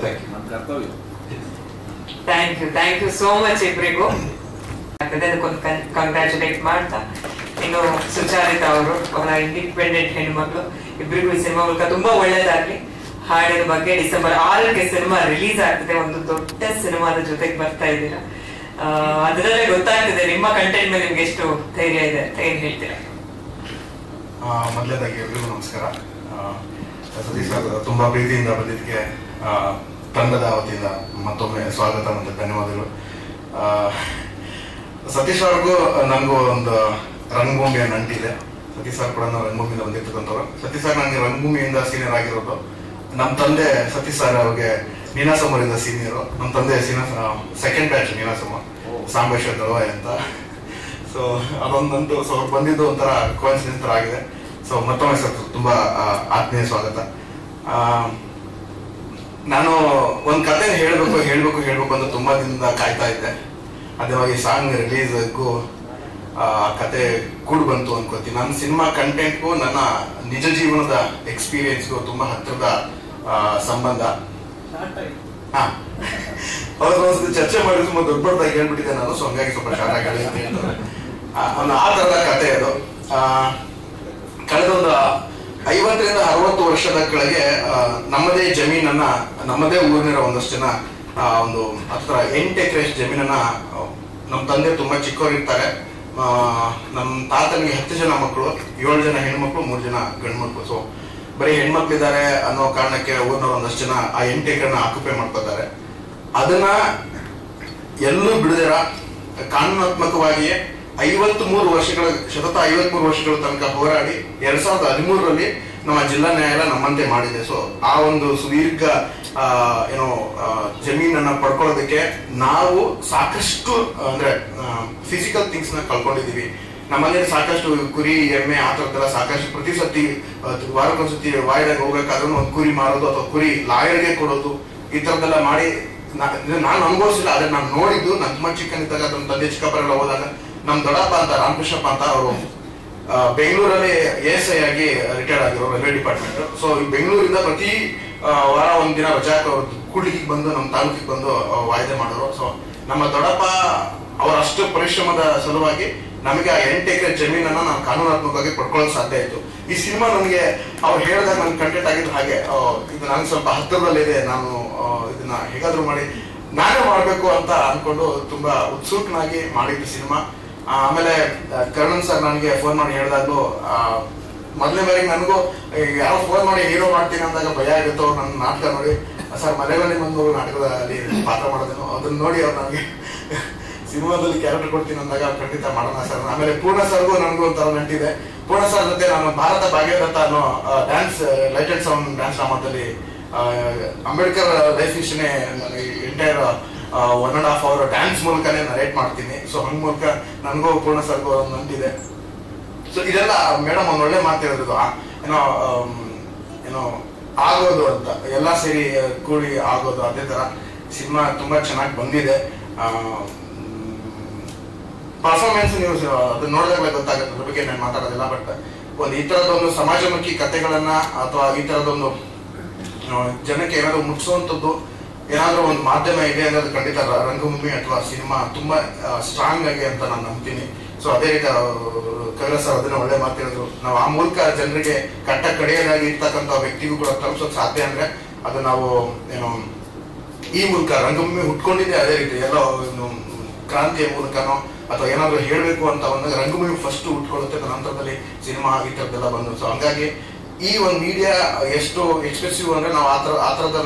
Thank you so much ಇಬ್ರಿಗೂ. ಅದಕ್ಕೊಂದು ಕಂಗ್ರಾಚುಲೇಟ್ ಮಾಡ್ತಾ, ಇನ್ನು ಸುಚಾರಿತಾ ಅವರು, ಅವರ ಇಂಡಿಪೆಂಡೆಂಟ್ ಹೆಣ್ಮಕ್ಳು, ಇಬ್ರಿಗೂ ಈ ಸಿನಿಮಾ ಮೂಲಕ ತುಂಬಾ ಒಳ್ಳೇದಾಗ್ಲಿ. ಹಾಡಿನ ಬಗ್ಗೆ ಡಿಸೆಂಬರ್ 6ಕ್ಕೆ ಸಿನಿಮಾ ರಿಲೀಸ್ ಆಗ್ತದೆ. ಒಂದು ದೊಡ್ಡ ಸಿನಿಮಾದ ಜೊತೆಗೆ ಬರ್ತಾ ಇದ್ದೀರಾ. ಅದರಲ್ಲೇ ಗೊತ್ತಾಗ್ತದೆ ನಿಮ್ಮ ಕಂಟೆಂಟ್ ಮೇಲೆ ನಿಮ್ಗೆ ಎಷ್ಟು ಧೈರ್ಯ ಇದೆ ಅಂತ. ಏನ್ ಹೇಳ್ತೀರಾ? ಮೊದಲನೇದಾಗಿ ಎಲ್ರಿಗೂ ನಮಸ್ಕಾರ. ಸತೀಶ್ ಸರ್ ತುಂಬಾ ಪ್ರೀತಿಯಿಂದ ಬಂದಿದ್ದಕ್ಕೆ ತಂಡದ ವತಿಯಿಂದ ಮತ್ತೊಮ್ಮೆ ಸ್ವಾಗತ ಮತ್ತು ಧನ್ಯವಾದಗಳು. ಸತೀಶ್ ಅವ್ರಿಗೂ ನನಗೂ ಒಂದು ರಂಗಭೂಮಿಯ ನಂಟಿದೆ. ಸತೀಶ್ ಸರ್ ಕೂಡ ನಾವು ರಂಗಭೂಮಿಯಿಂದ ಬಂದಿರ್ತಕ್ಕಂಥವ್ರು. ಸತೀಶ್ ಸರ್ ನನಗೆ ರಂಗಭೂಮಿಯಿಂದ ಸೀನಿಯರ್ ಆಗಿರೋದು. ನಮ್ಮ ತಂದೆ ಸತೀಶ್ ಸರ್ ಅವ್ರಿಗೆ ನೀನಾಸಮರಿಂದ ಸೀನಿಯರು. ನಮ್ಮ ತಂದೆ ಸೆಕೆಂಡ್ ಬ್ಯಾಚ್ ನೀನಾಸಮ, ಸಾಂಬೇಶ್ವರ ದಳವಾಯಿ ಅಂತ. ಸೊ ಅದೊಂದಂತೂ ಅವ್ರು ಬಂದಿದ್ದು ಒಂಥರ ಕೋಇನ್ಸಿಡೆನ್ಸ್ ತರ ಆಗಿದೆ. ಸೊ ಮತ್ತೊಮ್ಮೆ ಸರ್ ತುಂಬಾ ಆತ್ಮೀಯ ಸ್ವಾಗತ. ನಾನು ಒಂದ್ ಕತೆ ಹೇಳ್ಬೇಕು ಅಂತ ತುಂಬಾ ದಿನದಿಂದ ಕಾಯ್ತಾ ಇದ್ದೆ. ಅದೇವಾಗಿ ಸಾಂಗ್ ರಿಲೀಸ್ಗೂ ಕತೆ ಕೂಡ್ ಬಂತು ಅನ್ಕೋತೀನಿ. ನನ್ನ ಸಿನಿಮಾ ಕಂಟೆಂಟ್ಗೂ ನನ್ನ ನಿಜ ಜೀವನದ ಎಕ್ಸ್ಪೀರಿಯನ್ಸ್ಗೂ ತುಂಬಾ ಹತ್ತಿರದ ಸಂಬಂಧ. ಅವ್ರದ್ದು ಚರ್ಚೆ ಮಾಡಿ ತುಂಬಾ ದೊಡ್ಡದಾಗಿ ಹೇಳ್ಬಿಟ್ಟಿದ್ದೆ ನಾನು. ಸೊ ಹಂಗಾಗಿ ಸ್ವಲ್ಪ ಶಾರ್ಟ್ ಆಗಿ ಹೇಳಿ ಅಂತ ಹೇಳ್ತಾರೆ. ಆ ತರದ ಕತೆ ಅದು. ಕಳೆದೊಂದು 50ರಿಂದ 60 ವರ್ಷದ ಕೆಳಗೆ ನಮ್ಮದೇ ಜಮೀನನ್ನ, ನಮ್ಮದೇ ಊರಿನ ಒಂದಷ್ಟು ಜನ ಒಂದು 8 ಎಕರೆ ಜಮೀನನ್ನ, ನಮ್ಮ ತಂದೆ ತುಂಬಾ ಚಿಕ್ಕವರಿರ್ತಾರೆ. ನಮ್ಮ ತಾತನಿಗೆ 10 ಜನ ಮಕ್ಕಳು, 7 ಜನ ಹೆಣ್ಮಕ್ಳು, 3 ಜನ ಗಂಡು ಮಕ್ಕಳು. ಸೊ ಬರೀ ಹೆಣ್ಮಕ್ಳಿದ್ದಾರೆ ಅನ್ನೋ ಕಾರಣಕ್ಕೆ ಊರಿನ ಒಂದಷ್ಟು ಜನ ಆ 8 ಎಕರೆನ ಆಕ್ಯುಪೈ ಮಾಡ್ಕೋತಾರೆ. ಅದನ್ನ ಎಲ್ಲೂ ಬಿಡದಿರ ಕಾನೂನಾತ್ಮಕವಾಗಿಯೇ 53 ವರ್ಷಗಳ ತನಕ ಹೋರಾಡಿ 2013ರಲ್ಲಿ ನಮ್ಮ ಜಿಲ್ಲಾ ನ್ಯಾಯಾಲಯ ನಮ್ಮಂತೆ ಮಾಡಿದೆ. ಸೊ ಆ ಒಂದು ಸುದೀರ್ಘ ಜಮೀನನ್ನ ಪಡ್ಕೊಳ್ಳೋದಕ್ಕೆ ನಾವು ಸಾಕಷ್ಟು ಅಂದ್ರೆ ಫಿಸಿಕಲ್ ಥಿಂಗ್ಸ್ ನ ಕಳ್ಕೊಂಡಿದೀವಿ. ನಮ್ಮಲ್ಲಿ ಸಾಕಷ್ಟು ಕುರಿ, ಎಮ್ಮೆ, ಆ ತರದೆಲ್ಲ ಸಾಕಷ್ಟು ಪ್ರತಿ ಸತಿ ವಾರಕ್ಕೊಂದ್ಸತಿ ವಾಯ್ದಾಗ ಹೋಗ್ಬೇಕಾದ್ರೂ ಒಂದು ಕುರಿ ಮಾರೋದು ಅಥವಾ ಕುರಿ ಲಾಯರ್ಗೆ ಕೊಡೋದು, ಈ ತರದೆಲ್ಲ ಮಾಡಿ ನಾನು ಅನುಭವಿಸಿಲ್ಲ. ಅದನ್ನ ನಾನು ನೋಡಿದ್ದು. ನಾನು ತುಂಬಾ ಚಿಕ್ಕನಿದ್ದಾಗ ನಮ್ಮ ತಂದೆ ಚಿಕ್ಕಪ್ಪರೆಲ್ಲ ಹೋದಾಗ ನಮ್ ದೊಡ್ಡಪ್ಪ ಅಂತ ರಾಮಕೃಷ್ಣಪ್ಪ ಅಂತ ಅವರು ಬೆಂಗಳೂರಲ್ಲಿ ASI ಆಗಿ ರಿಟೈರ್ಡ್ ಆಗಿರೋ ರೈಲ್ವೆ ಡಿಪಾರ್ಟ್ಮೆಂಟ್. ಸೊ ಬೆಂಗಳೂರಿಂದ ಪ್ರತಿ ವಾರ ಒಂದಿನ ರಜಾಕ್ ಅವ್ರು ಕೂಡ್ಲಿಕ್ಕೆ ಬಂದು ನಮ್ಮ ತಾಲೂಕಿಗೆ ಬಂದು ವಾಯ್ದೆ ಮಾಡೋರು. ಸೊ ನಮ್ಮ ದೊಡ್ಡಪ್ಪ ಅವರಷ್ಟು ಪರಿಶ್ರಮದ ಸಲುವಾಗಿ ನಮಗೆ ಆ 8 ಎಕರೆ ಜಮೀನನ್ನ ನಾವು ಕಾನೂನಾತ್ಮಕವಾಗಿ ಪಡ್ಕೊಳ್ಳೋಕೆ ಸಾಧ್ಯ ಆಯ್ತು. ಈ ಸಿನಿಮಾ ನನಗೆ ಅವ್ರು ಹೇಳಿದಾಗ ನನ್ಗೆ ಕಂಟೆಂಟ್ ಆಗಿದ್ದು ಹಾಗೆ, ಇದು ನನಗೆ ಸ್ವಲ್ಪ ಹತ್ತಿರದಲ್ಲಿದೆ, ನಾನು ಇದನ್ನ ಹೇಗಾದ್ರೂ ಮಾಡಿ ನಾನೇ ಮಾಡ್ಬೇಕು ಅಂತ ಅನ್ಕೊಂಡು ತುಂಬಾ ಉತ್ಸುಕನಾಗಿ ಮಾಡಿದ್ದು ಸಿನಿಮಾ. ಆಮೇಲೆ ಕರ್ಣನ್ ಸರ್ ನನಗೆ ಫೋನ್ ಮಾಡಿ ಹೇಳಿದಾಗ್ಲೂ ಮೊದಲನೇ ಬಾರಿಗೆ ನನಗೂ ಯಾರೋ ಫೋನ್ ಮಾಡಿ ಹೀರೋ ಮಾಡ್ತೀನಿ ಅಂದಾಗ ಭಯ ಆಗುತ್ತೋ. ನನ್ನ ನಾಟಕ ನೋಡಿ ಸರ್ ಮಲೆಗಳಲ್ಲಿ ಬಂದು ನಾಟಕದಲ್ಲಿ ಪಾತ್ರ ಮಾಡೋದೇನೋ ಅದನ್ನ ನೋಡಿ ಅವ್ರು ನನಗೆ ಸಿನಿಮಾದಲ್ಲಿ ಕ್ಯಾರೆಕ್ಟರ್ ಕೊಡ್ತೀನಿ ಅಂದಾಗ ಖಂಡಿತ ಮಾಡೋಣ ಸರ್. ಆಮೇಲೆ ಪೂರ್ಣ ಸರ್ಗೂ ನನಗೂ ಒಂಥರ ನಂಟಿದೆ. ಪೂರ್ಣ ಸರ್ ಜೊತೆ ನಾನು ಭಾರತ ಭಾಗ್ಯದತ್ತ ಅನ್ನೋ dance light and sound dance ಡ್ರಾಮಾದಲ್ಲಿ ಅಂಬೇಡ್ಕರ್ ಲೈಫ್ ಹಿಸ್ಟ್ರಿನೇ ಎಂಟೈರ್ 1.5 hour ಡ್ಯಾನ್ಸ್ ಮೂಲಕನೇ ನರೇಟ್ ಮಾಡ್ತೀನಿ. ಸೊ ಹಂಗ ಮೂಲಕ ನನಗೂ ಪೂರ್ಣ ಸರ್ಗೂ ನಂಟಿದೆ. ಸೊ ಇದೆಲ್ಲ ಮೇಡಮ್ ಒಂದು ಒಳ್ಳೆ ಮಾತು ಹೇಳಿದ್ರು, ಏನೋ ಆಗೋದು ಅಂತ, ಎಲ್ಲ ಸೇರಿ ಕೂಡಿ ಆಗೋದು. ಅದೇ ತರ ಸಿನಿಮಾ ತುಂಬಾ ಚೆನ್ನಾಗಿ ಬಂದಿದೆ. ಪರ್ಫಾರ್ಮೆನ್ಸ್ ನೀವು ಅದನ್ನ ನೋಡಿದಾಗಲೇ ಗೊತ್ತಾಗುತ್ತೆ, ಅದ್ರ ಬಗ್ಗೆ ನಾನು ಮಾತಾಡೋದಿಲ್ಲ. ಬಟ್ ಒಂದು ಈ ತರದೊಂದು ಸಮಾಜಮುಖಿ ಕಥೆಗಳನ್ನ ಅಥವಾ ಈ ತರದೊಂದು ಜನಕ್ಕೆ ಏನಾದ್ರು ಮುಟ್ಟಿಸುವಂಥದ್ದು ಏನಾದ್ರೂ ಒಂದು ಮಾಧ್ಯಮ ಇದೆ ಅನ್ನೋದು ಖಂಡಿತ ರಂಗಭೂಮಿ ಅಥವಾ ಸಿನಿಮಾ ತುಂಬಾ ಸ್ಟ್ರಾಂಗ್ ಆಗಿ ಅಂತ ನಾನು ನಂಬ್ತೀನಿ. ಸೊ ಅದೇ ರೀತಿ ಕವಿರಾಜ್ ಸರ್ ಅದನ್ನ ಒಳ್ಳೆ ಮಾತು ಹೇಳಿದ್ರು. ನಾವು ಆ ಮೂಲಕ ಜನರಿಗೆ ಕಟ್ಟ ಕಡೆಯಾಗಿ ಇರ್ತಕ್ಕಂಥ ವ್ಯಕ್ತಿಗೂ ಕೂಡ ತಲುಪಿಸೋಕೆ ಸಾಧ್ಯ ಅಂದ್ರೆ ಅದು ನಾವು ಏನೋ ಈ ಮೂಲಕ ರಂಗಭೂಮಿ ಹುಟ್ಕೊಂಡಿದ್ದೆ ಅದೇ ರೀತಿ ಎಲ್ಲೋ ಕ್ರಾಂತಿಯ ಮೂಲಕನೋ ಅಥವಾ ಏನಾದ್ರು ಹೇಳ್ಬೇಕು ಅಂತ ಬಂದಾಗ ರಂಗಭೂಮಿ ಫಸ್ಟ್ ಹುಟ್ಕೊಳ್ಳುತ್ತೆ, ನಂತರದಲ್ಲಿ ಸಿನಿಮಾ ಈ ತರದ್ದೆಲ್ಲ ಬಂದು. ಸೊ ಹಂಗಾಗಿ ಈ ಒಂದು ಮೀಡಿಯಾ ಎಷ್ಟು ಎಕ್ಸ್ಪ್ರೆಸಿವ್ ಅಂದ್ರೆ ನಾವು ಆ ತರದ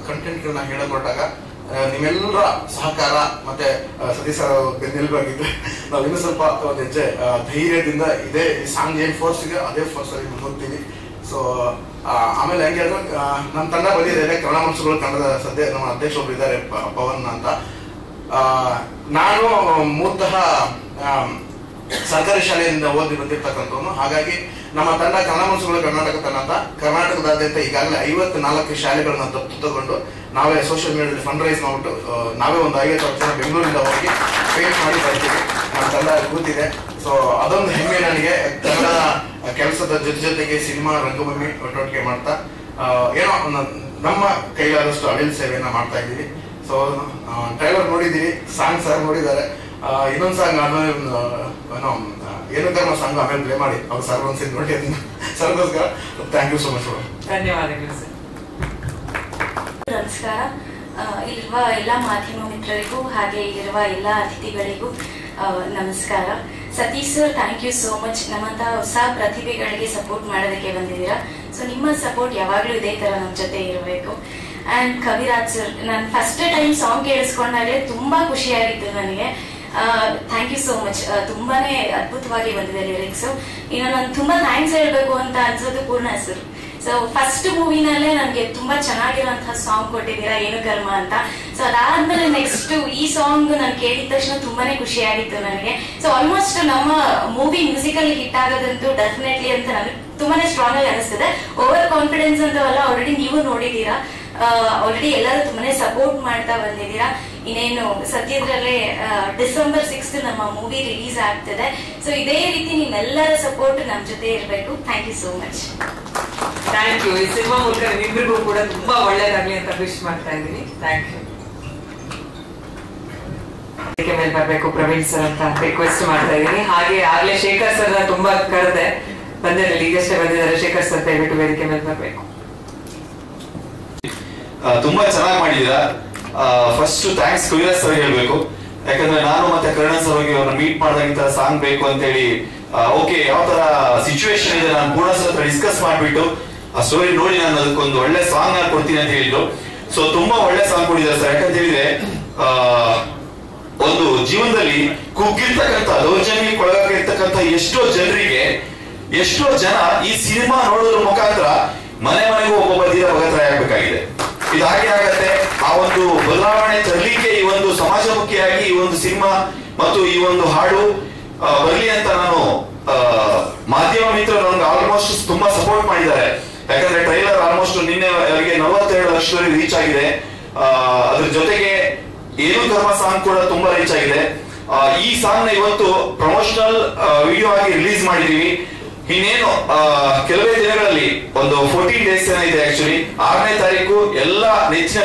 ಕಂಟೆಂಟ್ ಗಳನ್ನ ಹೇಳಕೊಟ್ಟಾಗ ನಿಮ್ಮೆಲ್ಲರ ಸಹಕಾರ ಮತ್ತೆ ಸತೀಶ್ ಸರ್ ಬೆನ್ನೆಲುಬಾಗಿದ್ರೆ ನಾವು ಇನ್ನೂ ಸ್ವಲ್ಪ ಒಂದು ಹೆಜ್ಜೆ ಧೈರ್ಯದಿಂದ ಇದೇ ಸಾಂಗ್ ಏನ್ ಫೋರ್ಸ್ ಇದೆ ಅದೇ ಫೋರ್ಸ್ ಅಲ್ಲಿ ಮುಂದೋಗ್ತೀವಿ. ಸೊ ಆಮೇಲೆ ಹೆಂಗೆ ಹೇಳಿದ್ರೆ ನಮ್ಮ ತಂಡ ಬಂದಿದೆ ಕನ್ನಡ ಮನಸ್ಸುಗಳು ಕನ್ನಡದ ಸದ್ಯ ನಮ್ಮ ಅಧ್ಯಕ್ಷರು ಇದ್ದಾರೆ ಪವನ್ ಅಂತ. ನಾನು ಮೂಲತಃ ಸರ್ಕಾರಿ ಶಾಲೆಯಿಂದ ಓದಿ ಬಂದಿರ್ತಕ್ಕಂಥವನು. ಹಾಗಾಗಿ ನಮ್ಮ ತಂಡ ಕನ್ನಡ ಮನಸ್ಸುಗಳು ಕರ್ನಾಟಕ ತಂಡ ಅಂತ ಕರ್ನಾಟಕದಾದ್ಯಂತ ಈಗಾಗಲೇ 54 ಶಾಲೆಗಳನ್ನ ದತ್ತು ತಗೊಂಡು ನಾವೇ ಸೋಷಿಯಲ್ ಮೀಡಿಯಾದಲ್ಲಿ ಫಂಡ್ ರೈಸ್ ಮಾಡ್ಬಿಟ್ಟು ನಾವೇ ಒಂದು 50 ಜನ ಬೆಂಗಳೂರಿಂದ ಹೋಗಿ ಪೇಂಟ್ ಮಾಡಿ ಬರ್ತೀವಿ. ನಮ್ಮ ತಂಡ ಕೂತಿದೆ. ಸೊ ಅದೊಂದು ಹೆಮ್ಮೆ ನನಗೆ. ಕನ್ನಡ ಕೆಲಸದ ಜೊತೆಗೆ ಸಿನಿಮಾ ರಂಗಭೂಮಿ ಒಟ್ಟೊಟ್ಟಿಗೆ ಮಾಡ್ತಾ ಏನೋ ನಮ್ಮ ಕೈಲಾದಷ್ಟು ಅಳಿಲ್ ಸೇವೆಯನ್ನ ಮಾಡ್ತಾ ಇದ್ದೀವಿ. ಸೊ ಟ್ರೈಲರ್ ನೋಡಿದ್ದೀವಿ, ಸಾಂಗ್ ಸರ್ ನೋಡಿದ್ದಾರೆ. ಇನ್ನೊಂದು ಸಾಂಗ್ ಏನೋ ಏನು ಕರ್ಮ ಸಾಂಗ್ ಆಮೇಲೆ ಪ್ಲೇ ಮಾಡಿ ಅವ್ರು ಸರ್ ಒಂದ್ಸರಿ ನೋಡಿ ಅದನ್ನ ಸರ್ಗೋಸ್ಕರ. Thank you so much. ಧನ್ಯವಾದಗಳು ಸರ್. ನಮಸ್ಕಾರ. ಇಲ್ಲಿರುವ ಎಲ್ಲ ಮಾಧ್ಯಮ ಮಿತ್ರರಿಗೂ ಹಾಗೆ ಇಲ್ಲಿರುವ ಎಲ್ಲ ಅತಿಥಿಗಳಿಗೂ ನಮಸ್ಕಾರ. Satish sir, thank you so much. ನಮ್ಮಂತಹ ಹೊಸ ಪ್ರತಿಭೆಗಳಿಗೆ ಸಪೋರ್ಟ್ ಮಾಡೋದಕ್ಕೆ ಬಂದಿದ್ದೀರಾ. ಸೊ ನಿಮ್ಮ ಸಪೋರ್ಟ್ ಯಾವಾಗಲೂ ಇದೇ ತರ ನಮ್ಮ ಜೊತೆ ಇರಬೇಕು. ಅಂಡ್ ಕವಿರಾಜ್ ಸರ್, ನಾನು ಫಸ್ಟ್ ಟೈಮ್ ಸಾಂಗ್ ಕೇಳಿಸ್ಕೊಂಡಾಗಲೇ ತುಂಬಾ ಖುಷಿಯಾಗಿತ್ತು ನನಗೆ. Thank you so much. ತುಂಬಾನೇ ಅದ್ಭುತವಾಗಿ ಬಂದಿದೆ ಲಿರಿಕ್ಸ್. ಇನ್ನು ನಾನು ತುಂಬಾ ಥ್ಯಾಂಕ್ಸ್ ಹೇಳ್ಬೇಕು ಅಂತ ಅನ್ಸೋದು ಪೂರ್ಣ ಸರ್. ಸೊ ಫಸ್ಟ್ ಮೂವಿನಲ್ಲೇ ನನಗೆ ತುಂಬಾ ಚೆನ್ನಾಗಿರುವಂತಹ ಸಾಂಗ್ ಕೊಟ್ಟಿದ್ದೀರಾ, ಏನು ಕರ್ಮ ಅಂತ. ಸೊ ಅದಾದ್ಮೇಲೆ ನೆಕ್ಸ್ಟ್ ಈ ಸಾಂಗ್ ನಾನು ಕೇಳಿದ ತಕ್ಷಣ ತುಂಬಾನೇ ಖುಷಿ ಆಗಿತ್ತು ನನಗೆ. ಸೊ ಆಲ್ಮೋಸ್ಟ್ ನಮ್ಮ ಮೂವಿ ಮ್ಯೂಸಿಕಲ್ ಹಿಟ್ ಆಗೋದಂತೂ ಡೆಫಿನೆಟ್ಲಿ ಅಂತ ನನಗೆ ತುಂಬಾನೇ ಸ್ಟ್ರಾಂಗ್ ಆಗಿ ಅನಿಸ್ತದೆ. ಓವರ್ ಕಾನ್ಫಿಡೆನ್ಸ್ ಅಂತವಲ್ಲ, ಆಲ್ರೆಡಿ ನೀವು ನೋಡಿದೀರಾ. ಆಲ್ರೆಡಿ ಎಲ್ಲರೂ ತುಂಬಾನೇ ಸಪೋರ್ಟ್ ಮಾಡ್ತಾ ಬಂದಿದ್ದೀರಾ. ಇನ್ನೇನು ಸದ್ಯದಲ್ಲೇ December 6th ನಮ್ಮ ಮೂವಿ ರಿಲೀಸ್ ಆಗ್ತದೆ. ಸೊ ಇದೇ ರೀತಿ ನಿಮ್ಮೆಲ್ಲರ ಸಪೋರ್ಟ್ ನಮ್ಮ ಜೊತೆ ಇರಬೇಕು. Thank you so much. Thank you. ಈ ಸಿನಿಮಾ ಮೂಲಕ ನಿಮ್ಮಿಬ್ರಿಗೂ ಕೂಡ ತುಂಬಾ ಒಳ್ಳೇದಾಗ್ಲಿ ಅಂತ ವಿಶ್ ಮಾಡ್ತಾ ಇದ್ದೀನಿ. Thank you. ವೇದಿಕೆ ಮೇಲೆ ಬರ್ಬೇಕು ಪ್ರವೀಣ್ ಸರ್ ಅಂತ ರಿಕ್ವೆಸ್ಟ್ ಮಾಡ್ತಾ ಇದ್ದೀನಿ. ಹಾಗೆ ಆಗ್ಲೇ ಶೇಖರ್ ಸರ್ ತುಂಬಾ ಕರೆದೆ, ಬಂದಿರಲಿ, ಈಗಷ್ಟೇ ಬಂದಿದ್ದಾರೆ. ಶೇಖರ್ ಸರ್ ದಯವಿಟ್ಟು ವೇದಿಕೆ ಮೇಲೆ ಬರ್ಬೇಕು. ತುಂಬಾ ಚೆನ್ನಾಗಿ ಮಾಡಿದೀರಾ. ಫಸ್ಟ್ ಥ್ಯಾಂಕ್ಸ್ ಕವಿರಾಜ್ ಸರ್ ಹೇಳ್ಬೇಕು. ಯಾಕಂದ್ರೆ ನಾನು ಮತ್ತೆ ಕರ್ಣನ್ ಸರ್ ಹೋಗಿ ಅವ್ರನ್ನ ಮೀಟ್ ಮಾಡಿದಾಗ ಸಾಂಗ್ ಬೇಕು ಅಂತ ಹೇಳಿ ಓಕೆ ಯಾವ ತರ ಸಿಚುವೇಶನ್ ಇದೆ ನಾನು ಪೂರ್ಣ ಸರ್ ಹತ್ರ ಡಿಸ್ಕಸ್ ಮಾಡ್ಬಿಟ್ಟು ಆ ಸ್ಟೋರಿ ನೋಡಿ ನಾನು ಅದಕ್ಕೊಂದು ಒಳ್ಳೆ ಸಾಂಗ್ ನಾನು ಕೊಡ್ತೀನಿ ಅಂತ ಹೇಳಿದ್ರು. ಸೊ ತುಂಬಾ ಒಳ್ಳೆ ಸಾಂಗ್ ಕೊಟ್ಟಿದ್ದಾರೆ ಸರ್. ಯಾಕಂತ ಹೇಳಿದ್ರೆ ಒಂದು ಜೀವನದಲ್ಲಿ ಕುಗ್ಗಿರ್ತಕ್ಕಂಥ ದೌರ್ಜನ್ಯಕ್ಕೆ ಒಳಗಾಗಿರ್ತಕ್ಕಂಥ ಎಷ್ಟೋ ಜನರಿಗೆ ಎಷ್ಟೋ ಜನ ಈ ಸಿನಿಮಾ ನೋಡೋದ್ರ ಮುಖಾಂತರ ಮನೆ ಮನೆಗೂ ಒಬ್ಬೊಬ್ಬ ಧೀರ ಭಗತರ ಆಗ್ಬೇಕಾಗಿದೆ. ಇದು ಹಾಗೆ ಆಗತ್ತೆ. ಆ ಒಂದು ಬದಲಾವಣೆ ತರಲಿಕ್ಕೆ ಈ ಒಂದು ಸಮಾಜಮುಖಿಯಾಗಿ ಈ ಒಂದು ಸಿನಿಮಾ ಮತ್ತು ಈ ಒಂದು ಹಾಡು ಬರಲಿ ಅಂತ ನಾನು ಮಾಧ್ಯಮ ಮಿತ್ರರು ನನಗೆ ಆಲ್ಮೋಸ್ಟ್ ತುಂಬಾ ಸಪೋರ್ಟ್ ಮಾಡಿದ್ದಾರೆ. ಯಾಕಂದ್ರೆ ಟ್ರೈಲರ್ ಆಲ್ಮೋಸ್ಟ್ ನಿನ್ನೆ ಅವರಿಗೆ 42 ಲಕ್ಷ ರೀಚ್ ಆಗಿದೆ. ಅದ್ರ ಜೊತೆಗೆ ಏನು ಕರ್ಮ ಸಾಂಗ್ ಕೂಡ ತುಂಬಾ ರೀಚ್ ಆಗಿದೆ. ಈ ಸಾಂಗ್ ನ ಇವತ್ತು ಪ್ರಮೋಷನಲ್ ವಿಡಿಯೋ ಆಗಿ ರಿಲೀಸ್ ಮಾಡಿದೀವಿ. ಇನ್ನೇನು ಕೆಲವೇ ದಿನಗಳಲ್ಲಿ ಒಂದು 14 days ಏನಿದೆ. ಆಕ್ಚುಲಿ 6ನೇ ತಾರೀಕು ಎಲ್ಲ ನೆಚ್ಚಿನ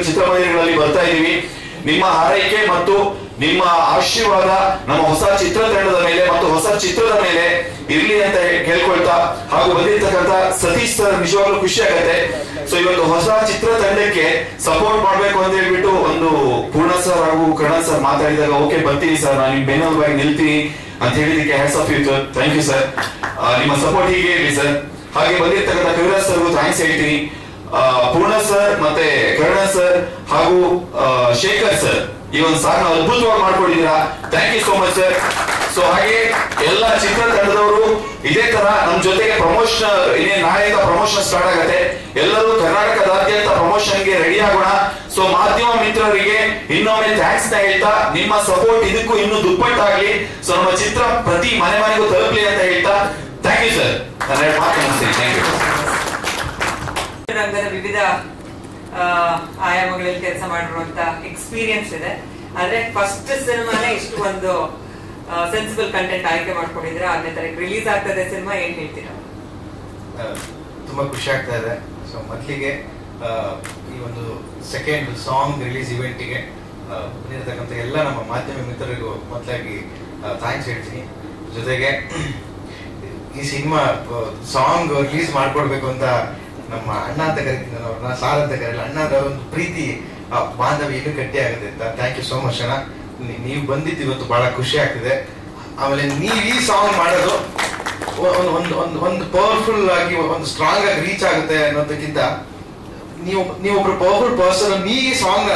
ಚಿತ್ರಮಂದಿರಗಳಲ್ಲಿ ಬರ್ತಾ ಇದೀವಿ. ನಿಮ್ಮ ಹಾರೈಕೆ ಮತ್ತು ನಿಮ್ಮ ಆಶೀರ್ವಾದ ನಮ್ಮ ಹೊಸ ಚಿತ್ರತಂಡದ ಮೇಲೆ ಮತ್ತು ಹೊಸ ಚಿತ್ರದ ಮೇಲೆ ಇರ್ಲಿ ಅಂತ ಕೇಳ್ಕೊಳ್ತಾ, ಹಾಗೂ ಬಂದಿರ್ತಕ್ಕಂಥ ಸತೀಶ್ ಸರ್ ನಿಜವಾಗ್ಲೂ ಖುಷಿ ಆಗತ್ತೆ. ಸೊ ಇವತ್ತು ಹೊಸ ಚಿತ್ರತಂಡಕ್ಕೆ ಸಪೋರ್ಟ್ ಮಾಡ್ಬೇಕು ಅಂತ ಹೇಳ್ಬಿಟ್ಟು ಒಂದು ಪೂರ್ಣ ಸರ್ ಹಾಗೂ ಕರ್ಣನ್ ಸರ್ ಮಾತಾಡಿದಾಗ ಓಕೆ ಬರ್ತೀನಿ ಸರ್, ನಾನು ನಿಮ್ ಬೆನ್ನೆಲುಬಾಗಿ ನಿಲ್ತೀನಿ ಅಂತ ಹೇಳಿದಕ್ಕೆ hats off you sir. Thank you sir. ನಿಮ್ಮ ಸಪೋರ್ಟ್ ಹೀಗೆ ಇರಲಿ ಸರ್. ಹಾಗೆ ಬಂದಿರ್ತಕ್ಕಂಥ ಕವಿರಾಜ್ ಸರ್ಗೂ ಥ್ಯಾಂಕ್ಸ್ ಹೇಳ್ತೀನಿ. ಪೂರ್ಣ ಸರ್ ಮತ್ತೆ ಕರ್ಣ ಸರ್ ಹಾಗೂ ಶೇಖರ್ ಸರ್ ಈ ಒಂದು ಸಾಂಗ್ ಅದ್ಭುತವಾಗಿ ಮಾಡ್ಕೊಂಡಿದ್ದೀರಾ. Thank you so much sir. So ಹಾಗೆ ಎಲ್ಲ ಚಿತ್ರತಂಡದವರು ಇದೇ ತರ ನಮ್ ಜೊತೆಗೆ ಪ್ರಮೋಷನ್ ಇನ್ನೇನು ನಾಳೆಯಿಂದ ಪ್ರಮೋಷನ್ ಸ್ಟಾರ್ಟ್ ಆಗುತ್ತೆ. ಎಲ್ಲರೂ ಕರ್ನಾಟಕದಾದ್ಯಂತ ಪ್ರಮೋಷನ್ಗೆ ರೆಡಿ ಆಗೋಣ. ಸೊ ಮಾಧ್ಯಮ ಮಿತ್ರರಿಗೆ ಇನ್ನೊಮ್ಮೆ ಥ್ಯಾಂಕ್ಸ್ ನ ಹೇಳ್ತಾ, ನಿಮ್ಮ ಸಪೋರ್ಟ್ ಇದಕ್ಕೂ ಇನ್ನೂ ದುಪ್ಪಟ್ಟಾಗ್ಲಿ. ಸೊ ನಮ್ಮ ಚಿತ್ರ ಪ್ರತಿ ಮನೆ ಮನೆಗೂ ತಲುಪಲಿ ಅಂತ ಹೇಳ್ತಾ ಥ್ಯಾಂಕ್ ಯು ಸರ್. ನಾನು ಎರಡು ಮಾತು ಮುಗಿಸ್ತೀನಿ. Thank you. ರಂಗದ ವಿವಿಧ ಆಯಾಮಗಳಲ್ಲಿ ಕೆಲಸ ಮಾಡಿರುವಂತ ಎಕ್ಸ್ಪೀರಿಯನ್ಸ್ ಇದೆ. ಆದ್ರೆ ಫಸ್ಟ್ ಸಿನಿಮಾನೇ ಇಷ್ಟು ಒಂದು ಸೆನ್ಸಿಬಲ್ ಕಂಟೆಂಟ್ ಆಯ್ಕೆ ಮಾಡ್ಕೊಂಡಿದ್ರೆ 6ನೇ ತಾರೀಕು ರಿಲೀಸ್ ಆಗ್ತದೆ ಸಿನಿಮಾ. ಏನ್ ಹೇಳ್ತೀರಾ? ತುಂಬಾ ಖುಷಿ ಆಗ್ತಾ ಇದೆ. ಸೊ ಮೊದಲಿಗೆ ಈ ಒಂದು ಸೆಕೆಂಡ್ ಸಾಂಗ್ ರಿಲೀಸ್ ಇವೆಂಟಿಗೆ ಬಂದಿರತಕ್ಕಂಥ ಎಲ್ಲ ನಮ್ಮ ಮಾಧ್ಯಮ ಮಿತ್ರರಿಗೂ ಮೊದಲಾಗಿ ಥ್ಯಾಂಕ್ಸ್ ಹೇಳ್ತೀನಿ. ಜೊತೆಗೆ ಈ ಸಿನಿಮಾ ಸಾಂಗ್ ರಿಲೀಸ್ ಮಾಡ್ಕೊಡ್ಬೇಕು ಅಂತ ನಮ್ಮ ಅಣ್ಣ ಅಂತ ಕರಿತೀನಿ, ಅವ್ರನ್ನ ಸಾರ್ ಅಂತ ಕರೆಯಲ್ಲ, ಅಣ್ಣದ ಒಂದು ಪ್ರೀತಿ ಬಾಂಧವ್ಯ ಇನ್ನೂ ಗಟ್ಟಿ ಆಗುತ್ತೆ ಅಂತ. ಥ್ಯಾಂಕ್ ಯು ಸೋ ಮಚ್ ಅಣ್ಣ. ನೀವು ಬಂದಿದ್ದು ಇವತ್ತು ಬಹಳ ಖುಷಿ ಆಗ್ತಿದೆ. ಆಮೇಲೆ ನೀವು ಈ ಸಾಂಗ್ ಮಾಡೋದು ಒಂದು ಪವರ್ಫುಲ್ ಆಗಿ ಒಂದು ಸ್ಟ್ರಾಂಗ್ ಆಗಿ ರೀಚ್ ಆಗುತ್ತೆ ಅನ್ನೋದಕ್ಕಿಂತ ನೀವೊಬ್ರು ಪವರ್ಫುಲ್ ಪರ್ಸನ್ ಈ ಸಾಂಗ್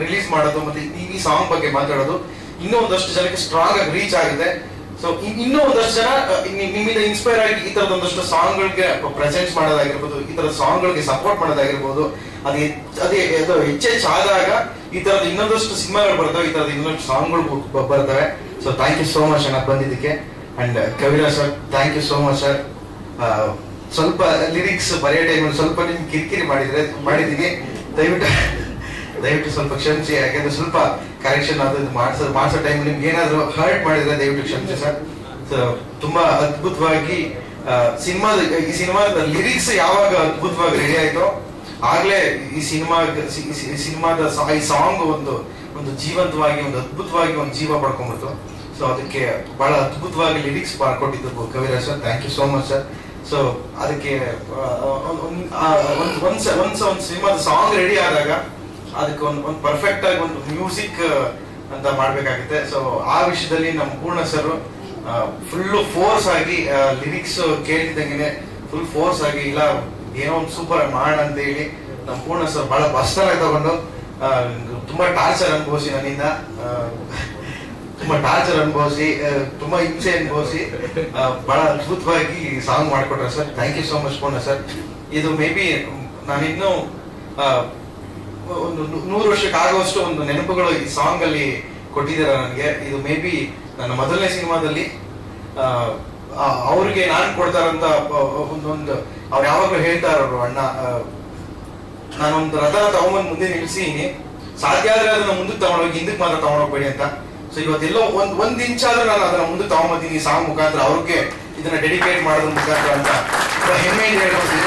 ರಿಲೀಸ್ ಮಾಡೋದು ಮತ್ತೆ ಈ ಸಾಂಗ್ ಬಗ್ಗೆ ಮಾತಾಡೋದು ಇನ್ನೂ ಒಂದಷ್ಟು ಜನಕ್ಕೆ ಸ್ಟ್ರಾಂಗ್ ಆಗಿ ರೀಚ್ ಆಗುತ್ತೆ. ಸೊ ಇನ್ನೂ ಒಂದಷ್ಟು ಜನ ನಿಮ್ಮಿಂದ ಇನ್ಸ್ಪೈರ್ ಆಗಿ ಈ ತರದ ಒಂದಷ್ಟು ಸಾಂಗ್ ಗಳಿಗೆ ಪ್ರೆಸೆಂಟ್ ಮಾಡೋದಾಗಿರ್ಬೋದು, ಈ ತರದ ಸಾಂಗ್ ಗಳಿಗೆ ಸಪೋರ್ಟ್ ಮಾಡೋದಾಗಿರ್ಬೋದು. ಅದೇ ಹೆಚ್ಚಾದಾಗ ಈ ತರದ ಇನ್ನೊಂದಷ್ಟು ಸಿನಿಮಾಗಳು ಬರ್ತವೆ, ಈ ತರದ ಇನ್ನೊಂದು ಸಾಂಗ್ಗಳು ಬರ್ತವೆ. So thank you so much ಅಣ್ಣ ಬಂದಿದ್ದಕ್ಕೆ. And Kaviraj sir thank you so much sir. ಸ್ವಲ್ಪ ಲಿರಿಕ್ಸ್ ಬರೆಯೋ ಟೈಮಲ್ಲಿ ಸ್ವಲ್ಪ ನಿಮ್ಗೆ ಕಿರಿಕಿರಿ ಮಾಡಿದೀನಿ, ದಯವಿಟ್ಟು ಸ್ವಲ್ಪ ಕ್ಷಮಿಸಿ. ಯಾಕಂದ್ರೆ ಸ್ವಲ್ಪ ಕರೆಕ್ಷನ್ ಅದು ಮಾಡಿಸೋ ಟೈಮಲ್ಲಿ ನಿಮ್ಗೆ ಏನಾದ್ರು ಹರ್ಟ್ ಮಾಡಿದ್ರೆ ದಯವಿಟ್ಟು ಕ್ಷಮಿಸಿ ಸರ್. ತುಂಬಾ ಅದ್ಭುತವಾಗಿ ಈ ಸಿನಿಮಾದ ಲಿರಿಕ್ಸ್ ಯಾವಾಗ ಅದ್ಭುತವಾಗಿ ರೆಡಿ ಆಯ್ತೋ ಆಗ್ಲೇ ಈ ಸಿನಿಮಾದ ಈ ಸಾಂಗ್ ಒಂದು ಜೀವಂತವಾಗಿ ಒಂದು ಅದ್ಭುತವಾಗಿ ಒಂದು ಜೀವ ಪಡ್ಕೊಂಡ್ಬಿಡ್ತು. ಸೊ ಅದಕ್ಕೆ ಬಹಳ ಅದ್ಭುತವಾಗಿ ಲಿರಿಕ್ಸ್ ಮಾಡ್ಕೊಟ್ಟಿದ್ದು Kaviraj sir. Thank you so much sir. So ಅದಕ್ಕೆ ಒಂದು ಸಿನಿಮಾದ ಸಾಂಗ್ ರೆಡಿ ಆದಾಗ ಅದಕ್ಕೆ ಒಂದು ಪರ್ಫೆಕ್ಟ್ ಆಗಿ ಒಂದು ಮ್ಯೂಸಿಕ್ ಅಂತ ಮಾಡ್ಬೇಕಾಗುತ್ತೆ. ಸೊ ಆ ವಿಷಯದಲ್ಲಿ ನಮ್ಮ ಪೂರ್ಣ ಸರ್ ಫುಲ್ ಫೋರ್ಸ್ ಆಗಿ ಲಿರಿಕ್ಸ್ ಕೇಳ್ತಿದ್ದಂಗೆ ಫುಲ್ ಫೋರ್ಸ್ ಆಗಿ ಇಲ್ಲ ಏನೋ ಒಂದು ಸೂಪರ್ ಮಾಡೋಣ ಅಂತ ಹೇಳಿ ನಮ್ಮ ಪೂರ್ಣ ಸರ್ ಬಹಳ ಪರ್ಸನಲ್ ಆಗಿ ತಗೊಂಡು ತುಂಬಾ ಟಾರ್ಚರ್ ಅನುಭವಿಸಿ ನನ್ನಿಂದ ತುಂಬಾ ಹಿಂಸೆ ಅನುಭವಿಸಿ ಬಹಳ ಅದ್ಭುತವಾಗಿ ಸಾಂಗ್ ಮಾಡ್ಕೊಟ್ರೆ sir. Thank you so much Poorna sir. ಇದು ಮೇ ಬಿ ನಾನಿನ್ನೂ ಒಂದು 100 ವರ್ಷಕ್ಕೆ ಆಗುವಷ್ಟು ಒಂದು ನೆನಪುಗಳು ಈ ಸಾಂಗ್ ಅಲ್ಲಿ ಕೊಟ್ಟಿದ್ದಾರೆ ನನಗೆ. ಇದು ಮೇ ಬಿ ನನ್ನ ಮೊದಲನೇ ಸಿನಿಮಾದಲ್ಲಿ ಅವ್ರಿಗೆ ನಾನು ಕೊಡ್ತಾರಂತ ಒಂದು ಅವ್ರು ಯಾವಾಗ್ಲೂ ಹೇಳ್ತಾರವ್ರು, ಅಣ್ಣ ನಾನೊಂದು ರಥನ ತಗೊಂಬಂದ್ ಮುಂದೆ ನಿಲ್ಸಿನಿ, ಸಾಧ್ಯ ಆದ್ರೆ ಅದನ್ನ ಮುಂದಕ್ಕೆ ತಗೊಂಡೋಗಿ ಹಿಂದಕ್ಕೆ ಮಾತ್ರ ತಗೊಂಡೋಗ್ಬೇಡಿ ಅಂತ. ಸೊ ಇವತ್ತೆಲ್ಲೋ ಒಂದ್ ಇಂಚ್ ಆದ್ರೂ ನಾನು ಅದನ್ನ ಮುಂದೆ ತಗೊಂಬಂದಿನಿ ಈ ಸಾಂಗ್ ಮುಖಾಂತರ, ಅವ್ರಿಗೆ ಇದನ್ನ ಡೆಡಿಕೇಟ್ ಮಾಡೋದ್ರ ಮುಖಾಂತರ ಅಂತ ಹೆಮ್ಮೆಯಿಂದ ಹೇಳ್ಕೊಡ್ತೀನಿ.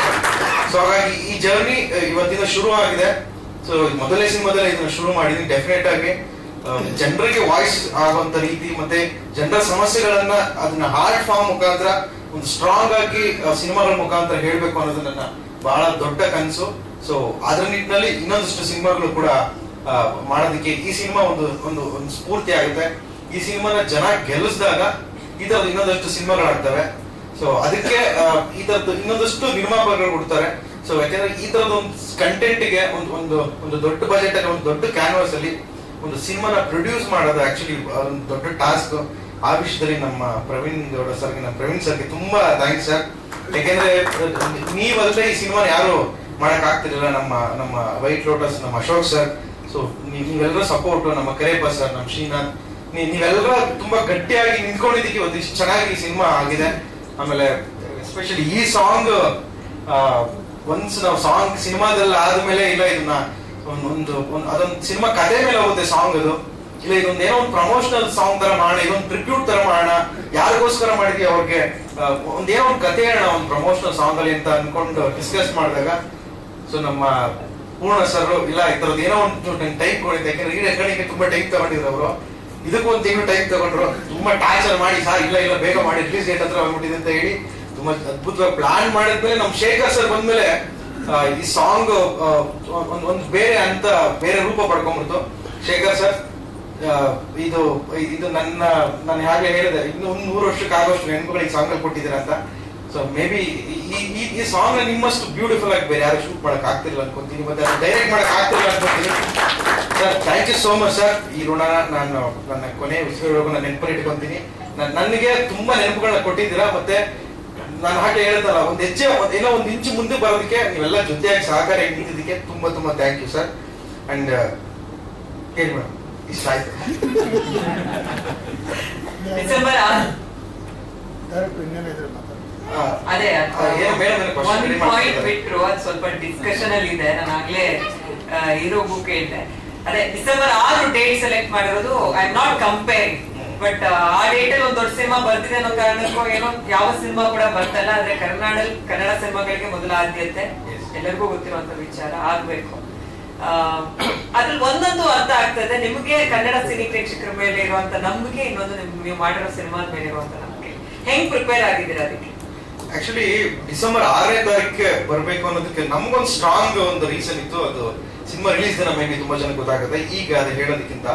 ಸೊ ಹಾಗಾಗಿ ಈ ಜರ್ನಿ ಇವತ್ತಿನ ಶುರು ಆಗಿದೆ. ಸೊ ಮೊದಲನೇ ಸಿನಿಮಾದಲ್ಲೇ ಇದನ್ನ ಶುರು ಮಾಡಿದೀನಿ. ಡೆಫಿನೆಟ್ ಆಗಿ ಜನರಿಗೆ ವಾಯ್ಸ್ ಆಗುವಂತ ರೀತಿ ಮತ್ತೆ ಜನರ ಸಮಸ್ಯೆಗಳನ್ನ ಅದನ್ನ ಹಾರ್ಟ್ ಫಾರ್ಮ್ ಮುಖಾಂತರ ಒಂದು ಸ್ಟ್ರಾಂಗ್ ಆಗಿ ಸಿನಿಮಾಗಳ ಮುಖಾಂತರ ಹೇಳ್ಬೇಕು ಅನ್ನೋದು ನನ್ನ ಬಹಳ ದೊಡ್ಡ ಕನಸು. ಸೊ ಅದ್ರ ನಿಟ್ಟಿನಲ್ಲಿ ಇನ್ನೊಂದಷ್ಟು ಸಿನಿಮಾಗಳು ಕೂಡ ಮಾಡೋದಕ್ಕೆ ಈ ಸಿನಿಮಾ ಒಂದು ಸ್ಫೂರ್ತಿ ಆಗುತ್ತೆ. ಈ ಸಿನಿಮಾನ ಜನ ಗೆಲ್ಲಿಸಿದಾಗ ಈ ತರದ ಇನ್ನೊಂದಷ್ಟು ಸಿನಿಮಾಗಳಾಗ್ತವೆ. ಸೊ ಅದಕ್ಕೆ ಈ ತರದ್ದು ಇನ್ನೊಂದಷ್ಟು ನಿರ್ಮಾಪಕರು ಕೊಡ್ತಾರೆ. ಸೊ ಯಾಕಂದ್ರೆ ಈ ತರದ ಒಂದು ಕಂಟೆಂಟ್ಗೆ ಒಂದು ದೊಡ್ಡ ಬಜೆಟ್ ಅಲ್ಲಿ ಒಂದು ದೊಡ್ಡ ಕ್ಯಾನ್ವಾಸ್ ಅಲ್ಲಿ ಒಂದು ಸಿನಿಮಾನ ಪ್ರೊಡ್ಯೂಸ್ ಮಾಡೋದು ಆಕ್ಚುಲಿ ಒಂದು ದೊಡ್ಡ ಟಾಸ್ಕ್. ಆ ವಿಷಯದಲ್ಲಿ ನಮ್ಮ ಪ್ರವೀಣ್ ಗೌಡ ಸರ್ಗೆ, ನಮ್ಮ ಪ್ರವೀಣ್ ಸರ್ಗೆ ತುಂಬಾ ಥ್ಯಾಂಕ್ಸ್ ಸರ್. ಯಾಕೆಂದ್ರೆ ನೀವಲ್ಲದೆ ಈ ಸಿನಿಮಾ ಯಾರು ಮಾಡಕ್ ಆಗ್ತಿರಲಿಲ್ಲ. ನಮ್ಮ ವೈಟ್ ಲೋಟಸ್, ನಮ್ಮ ಅಶೋಕ್ ಸರ್, ಸೊ ನೀವೆಲ್ಲರ ಸಪೋರ್ಟ್, ನಮ್ಮ ಕರೇಪ ಸರ್, ನಮ್ಮ ಶ್ರೀನಾಥ್, ನೀವೆಲ್ಲರ ತುಂಬಾ ಗಟ್ಟಿಯಾಗಿ ನಿಂತ್ಕೊಂಡಿದ್ದಕ್ಕೆ ಇವತ್ತು ಇಷ್ಟು ಚೆನ್ನಾಗಿ ಈ ಸಿನಿಮಾ ಆಗಿದೆ. ಆಮೇಲೆ ಎಸ್ಪೆಷಲಿ ಈ ಸಾಂಗ್ ಒನ್ಸ್ ನಾವು ಸಾಂಗ್ ಸಿನಿಮಾದಲ್ಲಿ ಆದ್ಮೇಲೆ ಇಲ್ಲ ಇದನ್ನ ಅದೊಂದು ಸಿನಿಮಾ ಕಥೆ ಮೇಲೆ ಹೋಗುತ್ತೆ ಸಾಂಗ್. ಅದು ಇಲ್ಲ ಇದೊಂದು ಏನೋ ಒಂದು ಪ್ರಮೋಷನಲ್ ಸಾಂಗ್ ತರ ಮಾಡೋಣ, ಇದೊಂದು ಟ್ರಿಬ್ಯೂಟ್ ತರ ಮಾಡೋಣ, ಯಾರಿಗೋಸ್ಕರ ಮಾಡಿದ್ವಿ ಅವ್ರಿಗೆ ಒಂದೇನೋ ಒಂದು ಕಥೆ ಹೇಳೋಣ ಒಂದು ಪ್ರಮೋಷನಲ್ ಸಾಂಗ್ ಅಲ್ಲಿ ಅಂತ ಅನ್ಕೊಂಡು ಡಿಸ್ಕಸ್ ಮಾಡಿದಾಗ ಸೊ ನಮ್ಮ ಪೂರ್ಣ ಸರ್ ಇಲ್ಲ ಈ ತರದ್ ಏನೋ ಒಂದು ಟೈಪ್ ಕೊಡಿದ್ದೆ. ಯಾಕಂದ್ರೆ ಈ ರೆಕಾರ್ಡಿಂಗ್ ತುಂಬಾ ಟೈಪ್ ತಗೊಂಡಿದ್ರು ಅವರು, ಇದಕ್ಕೂ ಒಂದು ತಿಂಗಳು ಟೈಪ್ ತಗೊಂಡ್ರು. ತುಂಬಾ ಟಾರ್ಚರ್ ಮಾಡಿ ಸಾರ್ ಇಲ್ಲ ಬೇಗ ಮಾಡಿ ರಿಲೀಸ್ ಡೇಟ್ ಹತ್ರ ಆಗ್ಬಿಟ್ಟಿದೆ ಅಂತ ಹೇಳಿ ತುಂಬಾ ಅದ್ಭುತವಾಗಿ ಪ್ಲಾನ್ ಮಾಡಿದ್ಮೇಲೆ ನಮ್ ಶೇಖರ್ ಸರ್ ಬಂದ್ಮೇಲೆ ಈ ಸಾಂಗ್ ಒಂದು ಬೇರೆ ರೂಪ ಪಡ್ಕೊಂಡ್ಬಿಡ್ತು. ಶೇಖರ್ ಸರ್ ಇದು ಇದು ನಾನು ಹಾಗೆ ಹೇಳಿದೆ, ಇನ್ನು 100 ವರ್ಷಕ್ಕೆ ಆಗೋಷ್ಟು ನೆನಪುಗಳು ಈ ಸಾಂಗ್ ಅಲ್ಲಿ ಕೊಟ್ಟಿದ್ದೀರಾ ಅಂತ. ಸೊ ಮೇ ಬಿ ಈ ಸಾಂಗ್ ನಿಮ್ಮಷ್ಟು ಬ್ಯೂಟಿಫುಲ್ ಆಗಿ ಬೇರೆ ಯಾರು ಶೂಟ್ ಮಾಡಕ್ ಆಗ್ತಿಲ್ಲ ಅನ್ಕೊಂತೀನಿ, ಮತ್ತೆ ಡೈರೆಕ್ಟ್ ಮಾಡಕ್ ಆಗ್ತಿಲ್ಲ ಅನ್ಕೊಂತೀನಿ. Sir thank you so much sir. ಈ ಋಣ ನಾನು ನನ್ನ ಕೊನೆ ಉಸಿರೊಳಗೂ ನಾನು ನೆನಪಲ್ಲಿ ಇಟ್ಕೊಂತೀನಿ. ನನಗೆ ತುಂಬಾ ನೆನಪುಗಳನ್ನ ಕೊಟ್ಟಿದ್ದೀರಾ. ಮತ್ತೆ ನಾನು ಹಾಗೆ ಹೇಳ್ತಲ್ಲ, ಒಂದ್ ಹೆಜ್ಜೆ ಏನೋ ಒಂದ್ ಇಂಚು ಮುಂದೆ ಬರೋದಕ್ಕೆ ನೀವೆಲ್ಲ ಜೊತೆಯಾಗಿ ಸಹಕಾರ ನಿಂತಿದ್ದಕ್ಕೆ ತುಂಬಾ ತುಂಬಾ ಥ್ಯಾಂಕ್ ಯು ಸರ್. ಅಂಡ್ ಹೇಳಿ ಮೇಡಮ್, ಇಷ್ಟ ಆಯ್ತು. ಡಿಸೆಂಬರ್ ಅದೇ ಒಂದ್ ಪಾಯಿಂಟ್ ಬಿಟ್ರು, ಅದು ಸ್ವಲ್ಪ ಡಿಸ್ಕಷನ್ ಅಲ್ಲಿ ಇದೆ. ನಾನು ಆಗ್ಲೇ ಹೀರೋಗೂ ಕೇಳಿದೆ. ಅದೇ ಡಿಸೆಂಬರ್ 6 ಡೇಟ್ ಸೆಲೆಕ್ಟ್ ಮಾಡಿರೋದು. I am not comparing, but ಆ ಡೇಟ್ ಅಲ್ಲಿ ಒಂದ್ ದೊಡ್ಡ ಸಿನಿಮಾ ಬರ್ತಿದೆ ಅನ್ನೋ ಕಾರಣಕ್ಕೂ ಏನೋ ಯಾವ ಸಿನಿಮಾ ಕೂಡ ಬರ್ತಲ್ಲ. ಆದ್ರೆ ಕನ್ನಡ ಸಿನಿಮಾಗಳಿಗೆ ಮೊದಲ ಆದ್ಯತೆ, ಎಲ್ಲರಿಗೂ ಗೊತ್ತಿರುವಂತ ವಿಚಾರ ಆಗ್ಬೇಕು. ಅದ್ರಲ್ಲಿ ಒಂದೊಂದು ಅರ್ಥ ಆಗ್ತದೆ. ನಿಮ್ಗೆ ಕನ್ನಡ ಸಿನಿ ಪ್ರೇಕ್ಷಕರ ಮೇಲೆ ಇರುವಂತ ನಂಬಿಕೆ, ಇನ್ನೊಂದು ನೀವು ಮಾಡಿರೋ ಸಿನಿಮಾದ ಮೇಲೆ ಇರುವಂತ ನಂಬಿಕೆ, ಹೆಂಗ್ ಪ್ರಿಪೇರ್ ಆಗಿದ್ದೀರಾ ಅದಕ್ಕೆ? ಆಕ್ಚುಲಿ ಡಿಸೆಂಬರ್ 6ನೇ ತಾರೀಕಿಗೆ ಬರ್ಬೇಕು ಅನ್ನೋದಕ್ಕೆ ನಮ್ಗೊಂದು ಸ್ಟ್ರಾಂಗ್ ಒಂದು ರೀಸನ್ ಇತ್ತು. ಅದು ಸಿನಿಮಾ ರಿಲೀಸ್ ದಿನ ಮೇ ಬಿ ತುಂಬಾ ಜನ ಗೊತ್ತಾಗುತ್ತೆ. ಈಗ ಅದು ಹೇಳೋದಕ್ಕಿಂತ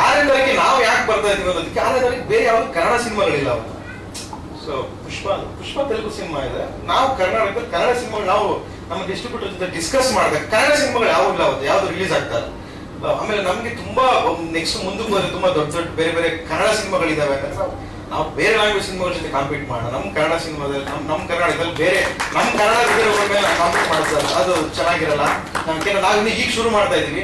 6ನೇ ತಾರೀಕಿಗೆ ನಾವು ಯಾಕೆ ಬರ್ತಾ ಇದೀವಿ ಅನ್ನೋದಕ್ಕೆ, 6ನೇ ತಾರೀಕು ಬೇರೆ ಯಾವ್ದು ಕನ್ನಡ ಸಿನಿಮಾಗಳಿಲ್ಲ ಅವತ್ತು. ಸೊ ಪುಷ್ಪ ತೆಲುಗು ಸಿನಿಮಾ ಇದೆ. ನಾವು ಕರ್ನಾಟಕದಲ್ಲಿ ಕನ್ನಡ ಸಿನಿಮಾಗಳು ನಾವು ನಮ್ಮ ಡಿಸ್ಟ್ರಿಬ್ಯೂಟರ್ ಜೊತೆ ಡಿಸ್ಕಸ್ ಮಾಡಿದಾಗ ಕನ್ನಡ ಸಿನಿಮಾಗಳು ಯಾವಾಗಲೂ ಅವತ್ತು ಯಾವ್ದು ರಿಲೀಸ್ ಆಗ್ತಾರೆ. ಆಮೇಲೆ ನಮ್ಗೆ ತುಂಬಾ ನೆಕ್ಸ್ಟ್ ಮುಂದಕ್ಕೆ ಹೋದ್ರೆ ತುಂಬಾ ದೊಡ್ಡ ದೊಡ್ಡ ಬೇರೆ ಬೇರೆ ಕನ್ನಡ ಸಿನಿಮಾಗಳಿದಾವೆ. ಯಾಕಂದ್ರೆ ನಾವು ಬೇರೆ ಲ್ಯಾಂಗ್ವೇಜ್ ಸಿನಿಮಾಗಳ ಜೊತೆ ಕಾಂಪೀಟ್ ಮಾಡೋಣ. ನಮ್ಮ ಕನ್ನಡ ಸಿನಿಮಾದಲ್ಲಿ ನಮ್ಮ ಕರ್ನಾಟಕದಲ್ಲಿ ಬೇರೆ ನಮ್ಮ ಕನ್ನಡ ಮೇಲೆ ಕಾಂಪೀಟ್ ಮಾಡ್ತಾರೆ, ಅದು ಚೆನ್ನಾಗಿರಲ್ಲ. ನಾವು ಈಗ ಶುರು ಮಾಡ್ತಾ ಇದೀವಿ,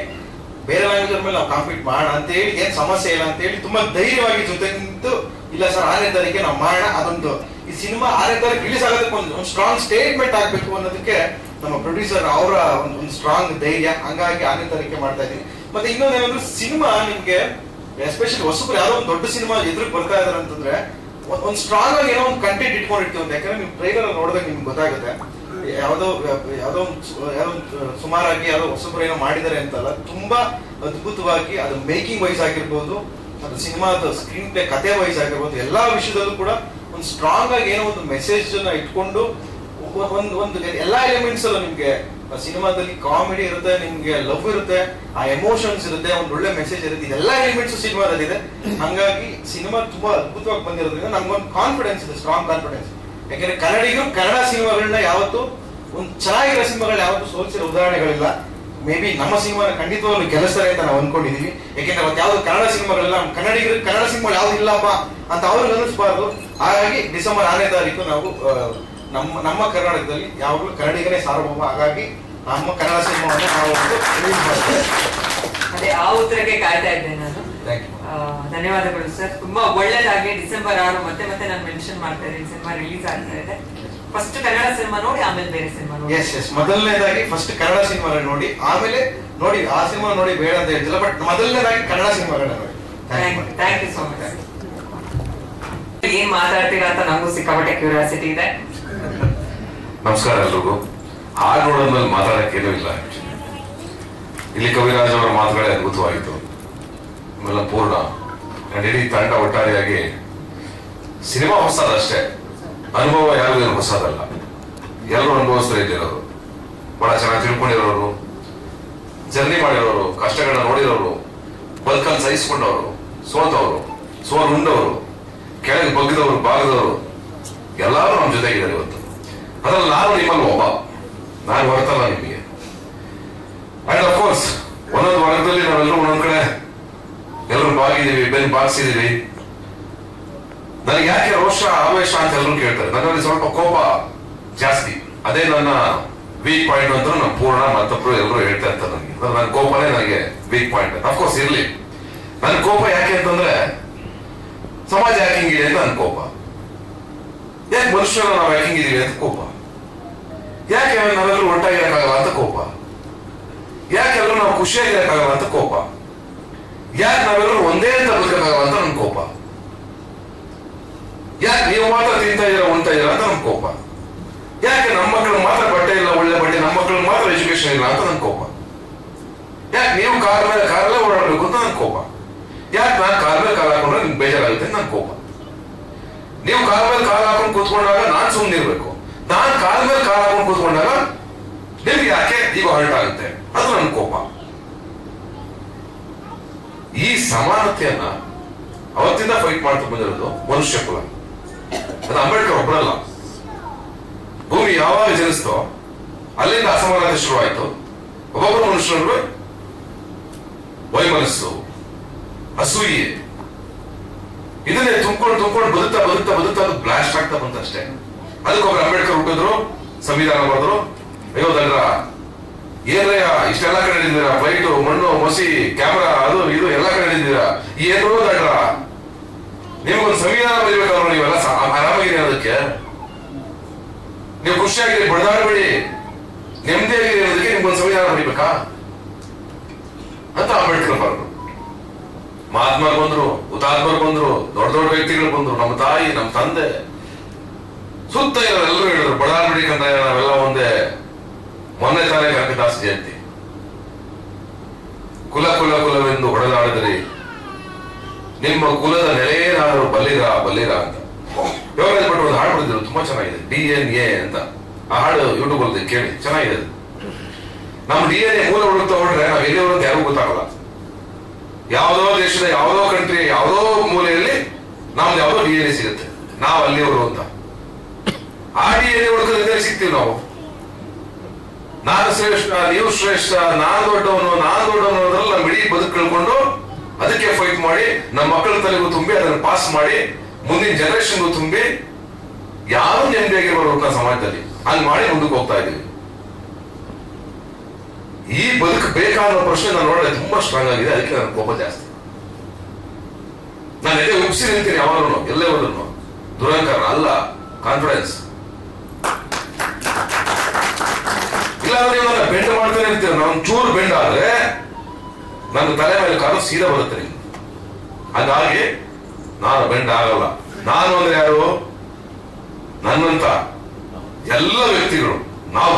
ಬೇರೆ ಲ್ಯಾಂಗ್ವೇಜ್ ಮೇಲೆ ನಾವು ಕಾಂಪೀಟ್ ಮಾಡೋಣ ಅಂತ ಹೇಳಿ, ಏನ್ ಸಮಸ್ಯೆ ಇಲ್ಲ ಅಂತ ಹೇಳಿ ತುಂಬಾ ಧೈರ್ಯವಾಗಿ ಜೊತೆ ನಿಂತು, ಇಲ್ಲ ಸರ್ 6ನೇ ತಾರೀಕಿಗೆ ನಾವು ಮಾಡೋಣ. ಅದೊಂದು ಈ ಸಿನಿಮಾ 6ನೇ ತಾರೀಕು ರಿಲೀಸ್ ಆಗೋದಕ್ಕೆ ಒಂದು ಸ್ಟ್ರಾಂಗ್ ಸ್ಟೇಟ್ಮೆಂಟ್ ಆಗ್ಬೇಕು ಅನ್ನೋದಕ್ಕೆ ನಮ್ಮ ಪ್ರೊಡ್ಯೂಸರ್ ಅವರ ಒಂದು ಸ್ಟ್ರಾಂಗ್ ಧೈರ್ಯ. ಹಂಗಾಗಿ 6ನೇ ತಾರೀಕಿಗೆ ಮಾಡ್ತಾ ಇದೀವಿ. ಮತ್ತೆ ಇನ್ನೊಂದೇನಂದ್ರೆ ಸಿನಿಮಾ ನಿಮ್ಗೆ ಎಸ್ಪೆಷಲಿ ಹೊಸಬ್ರು ಯಾವ್ದೋ ಒಂದು ದೊಡ್ಡ ಸಿನಿಮಾ ಎದುರು ಬರ್ತಾ ಇದಾರೆ ಅಂತಂದ್ರೆ ಒಂದು ಸ್ಟ್ರಾಂಗ್ ಆಗಿ ಏನೋ ಒಂದು ಕಂಟೆಂಟ್ ಇಟ್ಕೊಂಡಿರ್ತೀವಿ ಅಂತ. ಯಾಕಂದ್ರೆ ನೀವು ಟ್ರೈಲರ್ ನೋಡಿದಾಗ ನಿಮ್ಗೆ ಗೊತ್ತಾಗುತ್ತೆ ಯಾವ್ದೋ ಸುಮಾರಾಗಿ ಯಾವ್ದೋ ಹೊಸಬ್ರು ಏನೋ ಮಾಡಿದ್ದಾರೆ ಅಂತಲ್ಲ, ತುಂಬಾ ಅದ್ಭುತವಾಗಿ ಅದು ಮೇಕಿಂಗ್ ವೈಸ್ ಆಗಿರ್ಬೋದು, ಅದು ಸಿನಿಮಾದ ಸ್ಕ್ರೀನ್ ಪ್ಲೇ ಕಥೆ ವೈಸ್ ಆಗಿರ್ಬೋದು, ಎಲ್ಲಾ ವಿಷಯದಲ್ಲೂ ಕೂಡ ಒಂದು ಸ್ಟ್ರಾಂಗ್ ಆಗಿ ಏನೋ ಒಂದು ಮೆಸೇಜ್ ಅನ್ನ ಇಟ್ಕೊಂಡು ಒಂದು ಎಲ್ಲಾ ಎಲಿಮೆಂಟ್ಸ್ ಅಲ್ಲೂ ನಿಮ್ಗೆ ಸಿನಿಮಾದಲ್ಲಿ ಕಾಮಿಡಿ ಇರುತ್ತೆ, ನಿಮ್ಗೆ ಲವ್ ಇರುತ್ತೆ, ಆ ಎಮೋಷನ್ಸ್ ಇರುತ್ತೆ, ಒಂದು ಒಳ್ಳೆ ಮೆಸೇಜ್ ಇರುತ್ತೆ. ಇದೆಲ್ಲಾ ಎಲಿಮೆಂಟ್ಸ್ ಸಿನಿಮಾದಲ್ಲಿ ಇದೆ. ಹಂಗಾಗಿ ಸಿನಿಮಾ ತುಂಬಾ ಅದ್ಭುತವಾಗಿ ಬಂದಿರೋದ್ರಿಂದ ನಮ್ಗೊಂದು ಕಾನ್ಫಿಡೆನ್ಸ್ ಇದೆ, ಸ್ಟ್ರಾಂಗ್ ಕಾನ್ಫಿಡೆನ್ಸ್. ಯಾಕಂದ್ರೆ ಕನ್ನಡಿಗರು ಕನ್ನಡ ಸಿನಿಮಾಗಳನ್ನ ಯಾವತ್ತು ಒಂದು ಚೆನ್ನಾಗಿರೋ ಸಿನಿಮಾಗಳು ಯಾವತ್ತು ಸೋಲ್ಸಿರೋ ಉದಾಹರಣೆಗಳಿಲ್ಲ. ಮೇ ಬಿ ನಮ್ಮ ಸಿನಿಮಾನ ಖಂಡಿತವಾಗ್ಲೂ ಗೆಲ್ಲಿಸ್ತಾರೆ ಅಂತ ನಾವು ಅನ್ಕೊಂಡಿದೀವಿ. ಯಾಕೆಂದ್ರೆ ಅವತ್ತು ಯಾವ್ದು ಕನ್ನಡ ಸಿನಿಮಾಗಳೆಲ್ಲ ಕನ್ನಡಿಗರು ಕನ್ನಡ ಸಿನಿಮಾಗಳು ಯಾವ್ದು ಇಲ್ಲಪ್ಪ ಅಂತ ಅವ್ರಿಗೆ ಅನ್ನಿಸ್ಬಾರ್ದು. ಹಾಗಾಗಿ ಡಿಸೆಂಬರ್ 6ನೇ ತಾರೀಕು ನಾವು ನಮ್ಮ ಕರ್ನಾಟಕದಲ್ಲಿ ಯಾವಾಗಲೂ ಕನ್ನಡಿಗರೇ ಸಾರ್ವಭೌಮ. ಹಾಗಾಗಿ ನಮ್ಮ ಕನ್ನಡ ಸಿನಿಮಾವನ್ನು ನಾವು ರಿಲೀಸ್ ಮಾಡ್ತೇವೆ. ಅದೇ ಆ ಉತ್ತರಕ್ಕೆ ಕಾಯ್ತಾ ಇದ್ದೇನೆ ನಾನು. ಧನ್ಯವಾದಗಳು ಸರ್. ತುಂಬಾ ಒಳ್ಳೇದಾಗಿ ಡಿಸೆಂಬರ್ 6 ಮತ್ತೆ ನಾನು ಮೆನ್ಷನ್ ಮಾಡ್ತಾ ಇದ್ದೀನಿ, ಸಿನಿಮಾ ರಿಲೀಸ್ ಆಗ್ತಾ ಇದೆ. ಫಸ್ಟ್ ಕನ್ನಡ ಸಿನಿಮಾ ನೋಡಿ, ಆಮೇಲೆ ಬೇರೆ ಸಿನಿಮಾ ನೋಡಿ. ಎಸ್ ಮೊದಲನೇದಾಗಿ ಫಸ್ಟ್ ಕನ್ನಡ ಸಿನಿಮಾ ನೋಡಿ, ಆಮೇಲೆ ನೋಡಿ ಆ ಸಿನಿಮಾ ನೋಡಿ ಬೇಡ ಅಂತ ಹೇಳ್ತಿಲ್ಲ, ಬಟ್ ಮೊದಲನೇದಾಗಿ ಕನ್ನಡ ಸಿನಿಮಾಗಳನ್ನ ನೋಡಿ. Thank you so much. ಏನ್ ಮಾತಾಡ್ತೀರಾ ಅಂತ ನಮಗೂ ಸಿಕ್ಕಾಪಟ್ಟೆ ಕ್ಯೂರಿಯಾಸಿಟಿ ಇದೆ. ನಮಸ್ಕಾರ ಎಲ್ರಿಗೂ. ಹಾಡು ನೋಡೋದ್ರಲ್ಲಿ ಮಾತಾಡಕ್ಕೇನೂ ಇಲ್ಲ. ಇಲ್ಲಿ ಕವಿರಾಜ್ ಅವರ ಮಾತುಗಳೇ ಅದ್ಭುತವಾಯಿತು. ಆಮೇಲೆ ಪೂರ್ಣ ಅಂಡ್ ಇಡೀ ತಂಡ ಒಟ್ಟಾರೆಯಾಗಿ ಸಿನಿಮಾ ಹೊಸದಷ್ಟೇ, ಅನುಭವ ಯಾರಿಗೂ ಹೊಸದಲ್ಲ. ಎಲ್ಲರೂ ಅನುಭವಿಸ್ತಾ ಇದ್ದಿರೋರು, ಬಹಳ ಚೆನ್ನಾಗಿ ತಿಳ್ಕೊಂಡಿರೋರು, ಜರ್ನಿ ಮಾಡಿರೋರು, ಕಷ್ಟಗಳನ್ನ ನೋಡಿರೋರು, ಬದುಕಲ್ಲಿ ಸಹಿಸ್ಕೊಂಡವರು, ಸೋತವರು, ಸೋಲುಂಡವರು, ಕೆಳಗೆ ಬಗ್ಗಿದವರು, ಬಾಗದವರು, ಎಲ್ಲರೂ ನಮ್ಮ ಜೊತೆಗಿದ್ದಾರೆ ಇವತ್ತು. ಅದ್ರಲ್ಲಿ ನಾನು ನಿಮ್ಮಲ್ಲಿ ಒಬ್ಬ, ನಾನು ಹೊರತಲ್ಲ ನಿಮಗೆ. ಅಂಡ್ ಅಫ್ಕೋರ್ಸ್ ಒಂದೊಂದು ವರ್ಗದಲ್ಲಿ ನಾವೆಲ್ಲರೂ ಒಂದೊಂದ್ ಕಡೆ ಎಲ್ಲರೂ ಬಾಗಿದೀವಿ, ಬೆನ್ನು ಬಾಗಿಸಿದೀವಿ. ನನಗೆ ಯಾಕೆ ರೋಷ ಆವೇಶ ಅಂತ ಎಲ್ಲರೂ ಕೇಳ್ತಾರೆ. ನನ್ನಲ್ಲಿ ಸ್ವಲ್ಪ ಕೋಪ ಜಾಸ್ತಿ, ಅದೇ ನನ್ನ ವೀಕ್ ಪಾಯಿಂಟ್ ಅಂತ ನಮ್ಮ ಪೂರ್ಣ ಮತ್ತೊಬ್ರು ಎಲ್ಲರೂ ಹೇಳ್ತಾ ಇರ್ತಾರೆ ನನಗೆ. ನನ್ನ ಕೋಪನೇ ನನಗೆ ವೀಕ್ ಪಾಯಿಂಟ್ ಅಂತ. ಅಫ್ಕೋರ್ಸ್ ಇರ್ಲಿ, ನನ್ನ ಕೋಪ ಯಾಕೆ ಅಂತಂದ್ರೆ ಸಮಾಜ ಯಾಕೆ ಹಿಂಗಿದೆ ಅಂತ ನನ್ನ ಕೋಪ. ಯಾಕೆ ಮನುಷ್ಯನ ನಾವು ಯಾಕೆ ಹಿಂಗಿದೀವಿ ಅಂತ ಕೋಪ. ಯಾಕೆ ನಾವೆಲ್ಲರೂ ಒಟ್ಟಾಗಿರಕ್ಕಾಗಲ್ಲ ಅಂತ ಕೋಪ. ಯಾಕೆ ಎಲ್ಲರೂ ನಾವು ಖುಷಿಯಾಗಿರಕ್ಕಾಗಲ್ಲ ಅಂತ ಕೋಪ. ಯಾಕೆ ನಾವೆಲ್ಲರೂ ಒಂದೇ ಅಂತ ಬದುಕಕ್ಕಾಗಲ್ಲ ಅಂತ ನನ್ ಕೋಪ. ಯಾಕೆ ನೀವು ಮಾತ್ರ ತಿಂತಾ ಇದೀರ ಉಣ್ತಾ ಇದೀರ ಅಂತ ನನ್ ಕೋಪ. ಯಾಕೆ ನಮ್ಮ ಮಕ್ಕಳು ಮಾತ್ರ ಬಟ್ಟೆ ಇಲ್ಲ, ಒಳ್ಳೆ ಬಟ್ಟೆ, ನಮ್ಮ ಮಕ್ಕಳು ಮಾತ್ರ ಎಜುಕೇಶನ್ ಇಲ್ಲ ಅಂತ ನನ್ ಕೋಪ. ಯಾಕೆ ನೀವು ಕಾರಲ್ಲೇ ಓಡಾಡ್ಬೇಕು ಅಂತ ನನ್ ಕೋಪ. ಯಾಕೆ ನಾನು ಕಾರ್ ಮೇಲೆ ಕಾಲ್ ಹಾಕೊಂಡ್ರೆ ನಿಮ್ಗೆ ಬೇಜಾರಾಗುತ್ತೆ ನನ್ ಕೋಪ. ನೀವು ಕಾಲ್ ಮೇಲೆ ಕಾಲ್ ಹಾಕೊಂಡು ಕೂತ್ಕೊಂಡಾಗ ನಾನ್ ಸುಮ್ಮನಿರ್ಬೇಕು, ನಾನ್ ಕಾಲ್ ಮೇಲೆ ಕಾಲ್ ಹಾಕೊಂಡು ಕೂತ್ಕೊಂಡಾಗ ನಿಮ್ಗೆ ಯಾಕೆ ಈಗ ಹರ್ಟ್ ಆಗುತ್ತೆ, ಅದು ನನ್ ಕೋಪ. ಈ ಸಮಾನತೆಯನ್ನ ಅವತ್ತಿಂದ ಫೈಟ್ ಮಾಡ್ತಾ ಬಂದಿರೋದು ಮನುಷ್ಯ ಕುಲ. ಅದು ಅಂಬೇಡ್ಕರ್ ಒಬ್ಬರಲ್ಲ. ಭೂಮಿ ಯಾವಾಗ ಜನಿಸ್ತೋ ಅಲ್ಲಿಂದ ಅಸಮಾನತೆ ಶುರುವಾಯಿತು. ಒಬ್ಬೊಬ್ಬರು ಮನುಷ್ಯರು ವೈಮನಸ್ಸು, ಅಸೂಯೆ, ಇದನ್ನೇ ತುಂಬಿಕೊಂಡು ಬದುಕ್ತಾ ಅದು ಬ್ಲಾಸ್ಟ್ ಆಗ್ತಾ ಬಂತ ಅಷ್ಟೇ. ಅದಕ್ಕೊಬ್ಬರು ಅಂಬೇಡ್ಕರ್ ಹುಟ್ಟಿದ್ರು, ಸಂವಿಧಾನ ಬರೆದ್ರು. ಅಯ್ಯೋ ದಡ್ರ, ಏನ್ರಯ್ಯ ಇಷ್ಟೆಲ್ಲ ಕಡೆ ಹಿಡಿದಿರಾ, ಫ್ಲೈಟು, ಮಣ್ಣು, ಮೊಸಿ, ಕ್ಯಾಮ್ರಾ, ಅದು ಇದು ಎಲ್ಲ ಕಡೆ ಹಿಡಿದಿರಾ, ಏನೋ ದಡ್ರ, ನಿಮ್ಗೊಂದು ಸಂವಿಧಾನ ಬರೀಬೇಕಾದ್ರು ನೀವೆಲ್ಲ ಆರಾಮಾಗಿರಿ. ಅದಕ್ಕೆ ನೀವು ಖುಷಿಯಾಗಿರಿ, ಬಡದಾಡಬೇಡಿ, ನೆಮ್ಮದಿಯಾಗಿರಿ ಅನ್ನೋದಕ್ಕೆ ನಿಮ್ಗೊಂದು ಸಂವಿಧಾನ ಬರೀಬೇಕಾ ಅಂತ ಅಂಬೇಡ್ಕರ್ ಬರೆದ್ರು. ಮಹಾತ್ಮರು ಬಂದ್ರು, ಹುತಾತ್ಮರು ಬಂದ್ರು, ದೊಡ್ಡ ದೊಡ್ಡ ವ್ಯಕ್ತಿಗಳು ಬಂದ್ರು, ನಮ್ಮ ತಾಯಿ, ನಮ್ಮ ತಂದೆ, ಸುತ್ತ ಎಲ್ಲರೂ ಹೇಳಿದ್ರು ಬಡದಾಡಬೇಡಿ ಕಂದ್ರೆ ನಾವೆಲ್ಲ ಒಂದೇ. ಮೊನ್ನೆ ತಾನೇ ಕನಕದಾಸ ಜಯಂತಿ. ಕುಲವೆಂದು ಹೊಡೆದಾಡಿದ್ರಿ, ನಿಮ್ಮ ಕುಲದ ನೆಲೆಯೇನಾದರೂ ಬಲ್ಲಿರ ಅಂತ ಯೋಗರಾಜ್ ಭಟ್ರು ಒಂದು ಹಾಡು ಬರೆದಿದ್ರು, ತುಂಬಾ ಚೆನ್ನಾಗಿದೆ, DNA ಅಂತ. ಆ ಹಾಡು ಯೂಟ್ಯೂಬ್ ಅಲ್ಲಿ ಕೇಳಿ, ಚೆನ್ನಾಗಿದೆ. ನಮ್ಮ DNA ಮೂಲ ಹುಡುಕ್ತಾ ಹೊರಟ್ರೆ ನಾವ್ ಎಲ್ಲಿವರು ಅಂತ ಯಾರಿಗೂ ಗೊತ್ತಾಗಲ್ಲ. ಯಾವುದೋ ದೇಶದ ಯಾವುದೋ ಕಂಟ್ರಿ ಯಾವುದೋ ಮೂಲೆಯಲ್ಲಿ ನಮ್ದು ಯಾವುದೋ DNA ಸಿಗುತ್ತೆ, ನಾವು ಅಲ್ಲಿಯವರು ಅಂತ. ಆ DNA ಹುಡುಕೋದ್ರಿಂದ ಸಿಗ್ತೀವಿ ನಾವು. ನಾನು ಶ್ರೇಷ್ಠ, ನೀವು ಶ್ರೇಷ್ಠ, ನಾನು ದೊಡ್ಡವನು ಅದ್ರಲ್ಲಿ ನಮ್ಮ ಇಡೀ ಬದುಕು ಕಳ್ಕೊಂಡು ಅದಕ್ಕೆ ಫೈಟ್ ಮಾಡಿ ನಮ್ಮ ಮಕ್ಕಳ ತಲೆಗೂ ತುಂಬಿ ಅದನ್ನು ಪಾಸ್ ಮಾಡಿ ಮುಂದಿನ ಜನರೇಷನ್ಗೂ ತುಂಬಿ ಯಾರು ನೆಮ್ಮದಿಯಾಗಿರ್ಬಾರ್ದು ಸಮಾಜದಲ್ಲಿ ಹಂಗ್ ಮಾಡಿ ಮುಂದಕ್ಕೆ ಹೋಗ್ತಾ ಇದೀವಿ. ಈ ಬದುಕು ಬೇಕಾದ ಪ್ರಶ್ನೆ ನಾನು ನೋಡಿದ್ರೆ ತುಂಬಾ ಸ್ಟ್ರಾಂಗ್ ಆಗಿದೆ. ಅದಕ್ಕೆ ನನ್ನ ಕೋಪ ಜಾಸ್ತಿ. ನಾನು ಎದೆ ಉಪ್ಸಿ ನಿಲ್ತೀನಿ ಯಾವಾಗಲೂ, ಎಲ್ಲೇ ಹೋದ್ರು. ದುರಂಕಾರ ಅಲ್ಲ, ಕಾನ್ಫಿಡೆನ್ಸ್. ಇಲ್ಲಾಂದ್ರೆ ನನ್ನ ಬೆಂಡ್ ಮಾಡ್ತಾನೆ ಇರ್ತೀರ. ನಾನು ಚೂರು ಬೆಂಡ್ ಆದ್ರೆ ನನ್ನ ತಲೆ ಮೇಲೆ ಕಾಲು ಸೀದಾ ಬರುತ್ತೆ ನಿಮ್ಗೆ. ಹಾಗಾಗಿ ನಾನು ಬೆಂಡ್ ಆಗಲ್ಲ. ನಾನು ಅಂದ್ರೆ ಯಾರು? ನನ್ನಂತ ಎಲ್ಲ ವ್ಯಕ್ತಿಗಳು, ನಾವು